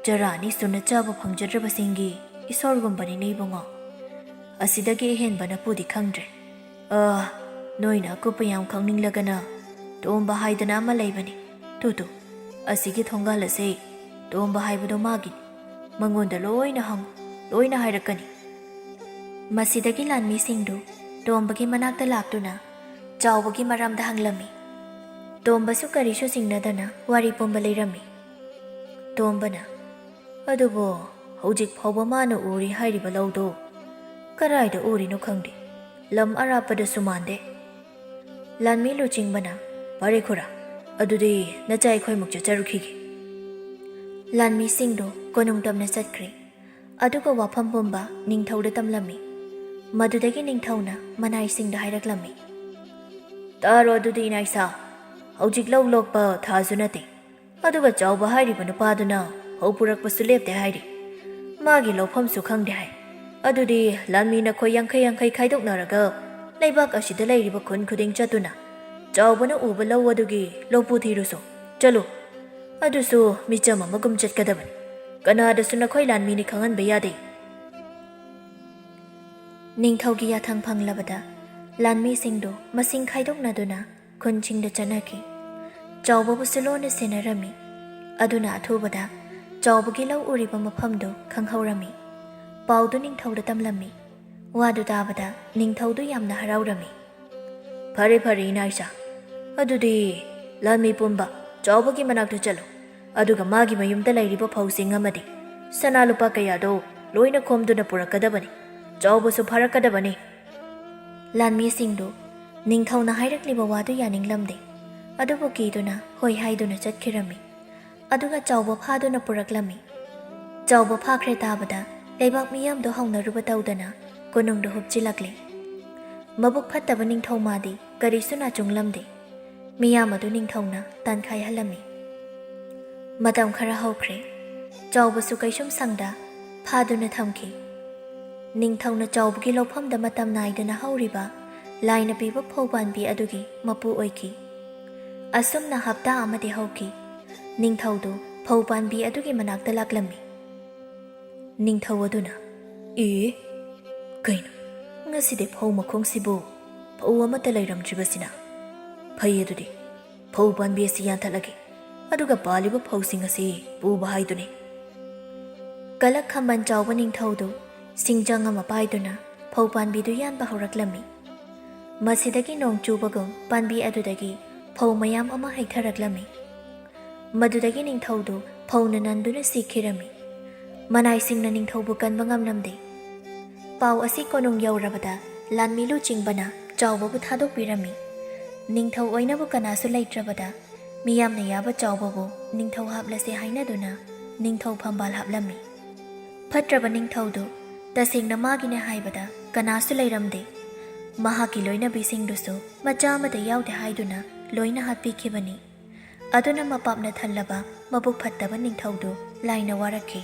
ꯆꯔꯥ ꯑꯅꯤ ꯁꯨꯅ ꯆꯥꯕ ꯐꯪꯖꯗ꯭ꯔꯕꯁꯤꯡꯒꯤ ꯏꯁꯣꯔꯒꯨꯝꯕꯅꯤꯅꯦ ꯏꯕꯨꯡꯉꯣ꯫ ꯑꯁꯤꯗꯒꯤ ꯑꯍꯦꯟꯕ ꯅꯄꯨꯗꯤ ꯈꯪꯗ꯭ꯔꯦ꯫ ꯅꯣꯏꯅ ꯑꯀꯨꯞꯄ ꯌꯥꯝ ꯈꯪꯅꯤꯡꯂꯒꯅ ꯇꯣꯝꯕ ꯍꯥꯏꯗꯅ ꯑꯃ ꯂꯩꯕꯅꯤ꯫ ꯇꯨ ꯑꯁꯤꯒꯤ ꯊꯣꯡꯒꯥꯜ ꯑꯁꯦ ꯇꯣꯝꯕ ꯍꯥꯏꯕꯗꯣ ꯃꯥꯒꯤꯅꯤ꯫ ꯃꯉꯣꯟꯗ ꯂꯣꯏꯅ ꯍꯪꯉꯨ, ꯂꯣꯏꯅ ꯍꯥꯏꯔꯛꯀꯅꯤ." ꯃꯁꯤꯗꯒꯤ ꯂꯥꯟꯃꯤꯁꯤꯡꯗꯨ ꯇꯣꯝꯕꯒꯤ ꯃꯅꯥꯛꯇ ꯂꯥꯛꯇꯨꯅ ꯆꯥꯎꯕꯒꯤ ꯃꯔꯝꯗ ꯍꯪꯂꯝꯃꯤ꯫ ꯇꯣꯝꯕꯁꯨ ꯀꯔꯤꯁꯨ ꯆꯤꯡꯅꯗꯅ ꯋꯥꯔꯤ ꯄꯨꯝꯕ ꯂꯩꯔꯝꯃꯤ꯫ ꯇꯣꯝꯕꯅ, "ꯑꯗꯨꯕꯨ ꯍꯧꯖꯤꯛ ꯐꯥꯎꯕ ꯃꯥꯅ ꯎꯔꯤ ꯍꯥꯏꯔꯤꯕ ꯂꯧꯗꯣ ꯀꯔꯥꯏꯗ ꯎꯔꯤꯅꯣ ꯈꯪꯗꯦ, ꯂꯝ ꯑꯔꯥꯞꯄꯗꯁꯨ ꯃꯥꯟꯗꯦ." ꯂꯥꯟꯃꯤ ꯂꯨꯆꯤꯡꯕꯅ, "ꯐꯔꯦ ꯈꯨꯔꯥ, ꯑꯗꯨꯗꯤ ꯅꯆꯥ ꯑꯩꯈꯣꯏꯃꯨꯛ ꯆꯠꯆꯔꯨꯈꯤꯒꯦ." ꯂꯥꯟꯃꯤꯁꯤꯡꯗꯨ ꯀꯣꯅꯨꯡ ꯇꯝꯅ ꯆꯠꯈ꯭ꯔꯦ꯫ ꯑꯗꯨꯒ ꯋꯥꯐꯝ ꯄꯨꯝꯕ ꯅꯤꯡꯊꯧꯗ ꯇꯝꯂꯝꯃꯤ꯫ ꯃꯗꯨꯗꯒꯤ ꯅꯤꯡꯊꯧꯅ ꯃꯅꯥꯏꯁꯤꯡꯗ ꯍꯥꯏꯔꯛꯂꯝꯃꯤ꯫ "ꯇꯥꯔꯣ ꯑꯗꯨꯗꯤ ꯏꯅꯥꯏꯁꯥ, ꯍꯧꯖꯤꯛ ꯂꯧ ꯂꯣꯛꯄ ꯊꯥꯁꯨ ꯅꯠꯇꯦ, ꯑꯗꯨꯒ ꯆꯥꯎꯕ ꯍꯥꯏꯔꯤꯕ ꯅꯨꯄꯥꯗꯨꯅ ꯐꯧ ꯄꯨꯔꯛꯄꯁꯨ ꯂꯦꯞꯇꯦ ꯍꯥꯏꯔꯤ꯫ ꯃꯥꯒꯤ ꯂꯧꯐꯝꯁꯨ ꯈꯪꯗꯦ ꯍꯥꯏ꯫ ꯑꯗꯨꯗꯤ ꯂꯥꯟꯃꯤ ꯅꯈꯣꯏ 50-50 ꯈꯥꯏꯗꯣꯛꯅꯔꯒ ꯂꯩꯕꯥꯛ ꯑꯁꯤꯗ ꯂꯩꯔꯤꯕ ꯈꯨꯟ ꯈꯨꯗꯤꯡ ꯆꯠꯇꯨꯅ ꯆꯥꯎꯕꯅ ꯎꯕ ꯂꯧ ꯑꯗꯨꯒꯤ ꯂꯧꯄꯨ ꯊꯤꯔꯨꯁꯨ꯫ ꯆꯠꯂꯨ, ꯑꯗꯨꯁꯨ ꯃꯤꯆꯝ ꯑꯃꯒꯨꯝ ꯆꯠꯀꯗꯕꯅꯤ꯫ ꯀꯅꯥꯗꯁꯨ ꯅꯈꯣꯏ ꯂꯥꯟꯃꯤꯅꯤ ꯈꯪꯍꯟꯕ ꯌꯥꯗꯦ." ꯅꯤꯡꯊꯧꯒꯤ ꯌꯥꯊꯪ ꯐꯪꯂꯕꯗ ꯂꯥꯟꯃꯤꯁꯤꯡꯗꯨ ꯃꯁꯤꯡ ꯈꯥꯏꯗꯣꯛꯅꯗꯨꯅ ꯈꯨꯟꯁꯤꯡꯗ ꯆꯠꯅꯈꯤ꯫ ꯆꯥꯎꯕꯕꯨꯁꯨ ꯂꯣꯟꯅ ꯁꯦꯟꯅꯔꯝꯃꯤ꯫ ꯑꯗꯨꯅ ꯑꯊꯨꯕꯗ ꯆꯥꯎꯕꯒꯤ ꯂꯧ ꯎꯔꯤꯕ ꯃꯐꯝꯗꯨ ꯈꯪꯍꯧꯔꯝꯃꯤ꯫ ꯄꯥꯎꯗꯨ ꯅꯤꯡꯊꯧꯗ ꯇꯝꯂꯝꯃꯤ꯫ ꯋꯥꯗꯨ ꯇꯥꯕꯗ ꯅꯤꯡꯊꯧꯗꯨ ꯌꯥꯝꯅ ꯍꯔꯥꯎꯔꯝꯃꯤ꯫ "ꯐꯔꯦ ꯏꯅꯥꯏꯁꯥ, ꯑꯗꯨꯗꯤ ꯂꯥꯟꯃꯤ ꯄꯨꯝꯕ ꯆꯥꯎꯕꯒꯤ ꯃꯅꯥꯛꯇ ꯆꯠꯂꯨ, ꯑꯗꯨꯒ ꯃꯥꯒꯤ ꯃꯌꯨꯝꯗ ꯂꯩꯔꯤꯕ ꯐꯧꯁꯤꯡ ꯑꯃꯗꯤ ꯁꯅꯥ ꯂꯨꯄꯥ ꯀꯌꯥꯗꯣ ꯂꯣꯏꯅ ꯈꯣꯝꯗꯨꯅ ꯄꯨꯔꯛꯀꯗꯕꯅꯤ꯫ ꯆꯥꯎꯕꯁꯨ ꯐꯔꯛꯀꯗꯕꯅꯤ." ꯂꯥꯟꯃꯤꯁꯤꯡꯗꯨ ꯅꯤꯡꯊꯧꯅ ꯍꯥꯏꯔꯛꯂꯤꯕ ꯋꯥꯗꯨ ꯌꯥꯅꯤꯡꯂꯝꯗꯦ꯫ ꯑꯗꯨꯕꯨ ꯀꯤꯗꯨꯅ ꯍꯣꯏ ꯍꯥꯏꯗꯨꯅ ꯆꯠꯈꯤꯔꯝꯃꯤ꯫ ꯑꯗꯨꯒ ꯆꯥꯎꯕ ꯐꯥꯗꯨꯅ ꯄꯨꯔꯛꯂꯝꯃꯤ꯫ ꯆꯥꯎꯕ ꯐꯥꯈ꯭ꯔꯦ ꯇꯥꯕꯗ ꯂꯩꯕꯥꯛ ꯃꯤꯌꯥꯝꯗꯣ ꯍꯧꯅꯔꯨꯕ ꯇꯧꯗꯅ ꯀꯣꯅꯨꯡꯗ ꯍꯨꯞꯆꯤꯜꯂꯛꯂꯤ꯫ ꯃꯕꯨꯛ ꯐꯠꯇꯕ ꯅꯤꯡꯊꯧ ꯃꯥꯗꯤ ꯀꯔꯤꯁꯨ ꯅꯥꯆꯨꯡꯂꯝꯗꯦ꯫ ꯃꯤꯌꯥꯝ ꯑꯗꯨ ꯅꯤꯡꯊꯧꯅ ꯇꯥꯟꯈꯥꯏꯍꯜꯂꯝꯃꯤ꯫ ꯃꯇꯝ ꯈꯔ ꯍꯧꯈ꯭ꯔꯦ꯫ ꯆꯥꯎꯕꯁꯨ ꯀꯩꯁꯨꯝ ꯁꯪꯗ ꯐꯥꯗꯨꯅ ꯊꯝꯈꯤ꯫ ꯅꯤꯡꯊꯧꯅ ꯆꯥꯎꯕꯒꯤ ꯂꯧꯐꯝꯗ ꯃꯇꯝ ꯅꯥꯏꯗꯅ ꯍꯧꯔꯤꯕ ꯂꯥꯏꯅ ꯄꯤꯕ ꯐꯧ ꯄꯥꯟꯕꯤ ꯑꯗꯨꯒꯤ ꯃꯄꯨ ꯑꯣꯏꯈꯤ꯫ ꯑꯁꯨꯝꯅ ꯍꯞꯇꯥ ꯑꯃꯗꯤ ꯍꯧꯈꯤ꯫ ꯅꯤꯡꯊꯧꯗꯨ ꯐꯧ ꯄꯥꯟꯕꯤ ꯑꯗꯨꯒꯤ ꯃꯅꯥꯛꯇ ꯂꯥꯛꯂꯝꯃꯤ꯫ ꯅꯤꯡꯊꯧ ꯑꯗꯨꯅ, "ꯀꯩꯅꯣ, ꯉꯁꯤꯗꯤ ꯐꯧ ꯃꯈꯣꯡꯁꯤꯕꯨ ꯐꯧ ꯑꯃꯠꯇ ꯂꯩꯔꯝꯗ꯭ꯔꯤꯕꯁꯤꯅ? ꯐꯩ, ꯑꯗꯨꯗꯤ ꯐꯧ ꯄꯥꯟꯕꯤ ꯑꯁꯤ ꯌꯥꯟꯊꯠꯂꯒꯦ, ꯑꯗꯨꯒ ꯄꯥꯜꯂꯤꯕ ꯐꯧꯁꯤꯡ ꯑꯁꯤ ꯄꯨꯕ ꯍꯥꯏꯗꯨꯅꯤ." ꯀꯂꯛ ꯈꯝꯕꯟ ꯆꯥꯎꯕ ꯅꯤꯡꯊꯧꯗꯨ ꯁꯤꯡꯖꯪ ꯑꯃ ꯄꯥꯏꯗꯨꯅ ꯐꯧ ꯄꯥꯟꯕꯤꯗꯨ ꯌꯥꯟꯕ ꯍꯧꯔꯛꯂꯝꯃꯤ꯫ ꯃꯁꯤꯗꯒꯤ ꯅꯣꯡ ꯆꯨꯕꯒꯨꯝ ꯄꯥꯟꯕꯤ ꯑꯗꯨꯗꯒꯤ ꯐꯧ ꯃꯌꯥꯝ ꯑꯃ ꯍꯩꯊꯔꯛꯂꯝꯃꯤ꯫ ꯃꯗꯨꯗꯒꯤ ꯅꯤꯡꯊꯧꯗꯨ ꯐꯧꯅ ꯅꯟꯗꯨꯅ ꯁꯤꯈꯤꯔꯝꯃꯤ꯫ ꯃꯅꯥꯏꯁꯤꯡꯅ ꯅꯤꯡꯊꯧꯕꯨ ꯀꯟꯕ ꯉꯝꯂꯝꯗꯦ꯫ ꯄꯥꯎ ꯑꯁꯤ ꯀꯣꯅꯨꯡ ꯌꯧꯔꯕꯗ ꯂꯥꯟꯃꯤ ꯂꯨꯆꯤꯡꯕꯅ ꯆꯥꯎꯕꯕꯨ ꯊꯥꯗꯣꯛꯄꯤꯔꯝꯃꯤ꯫ ꯅꯤꯡꯊꯧ ꯑꯣꯏꯅꯕꯨ ꯀꯅꯥꯁꯨ ꯂꯩꯇ꯭ꯔꯕꯗ ꯃꯤꯌꯥꯝꯅ ꯌꯥꯕ ꯆꯥꯎꯕꯕꯨ ꯅꯤꯡꯊꯧ ꯍꯥꯞꯂꯁꯦ ꯍꯥꯏꯅꯗꯨꯅ ꯅꯤꯡꯊꯧ ꯐꯝꯕꯥꯜ ꯍꯥꯞꯂꯝꯃꯤ꯫ ꯐꯠꯇ꯭ꯔꯕ ꯅꯤꯡꯊꯧꯗꯨ ꯇꯁꯦꯡꯅ ꯃꯥꯒꯤꯅꯦ ꯍꯥꯏꯕꯗ ꯀꯅꯥꯁꯨ ꯂꯩꯔꯝꯗꯦ꯫ ꯃꯍꯥꯛꯀꯤ ꯂꯣꯏꯅꯕꯤꯁꯤꯡꯗꯨꯁꯨ ꯃꯆꯥ ꯑꯃꯗ ꯌꯥꯎꯗꯦ ꯍꯥꯏꯗꯨꯅ ꯂꯣꯏꯅ ꯍꯥꯠꯄꯤꯈꯤꯕꯅꯤ꯫ ꯑꯗꯨꯅ ꯃꯄꯥꯞꯅ ꯊꯜꯂꯕ ꯃꯕꯨꯛ ꯐꯠꯇꯕ ꯅꯤꯡꯊꯧꯗꯨ ꯂꯥꯏꯅ ꯋꯥꯔꯛꯈꯤ꯫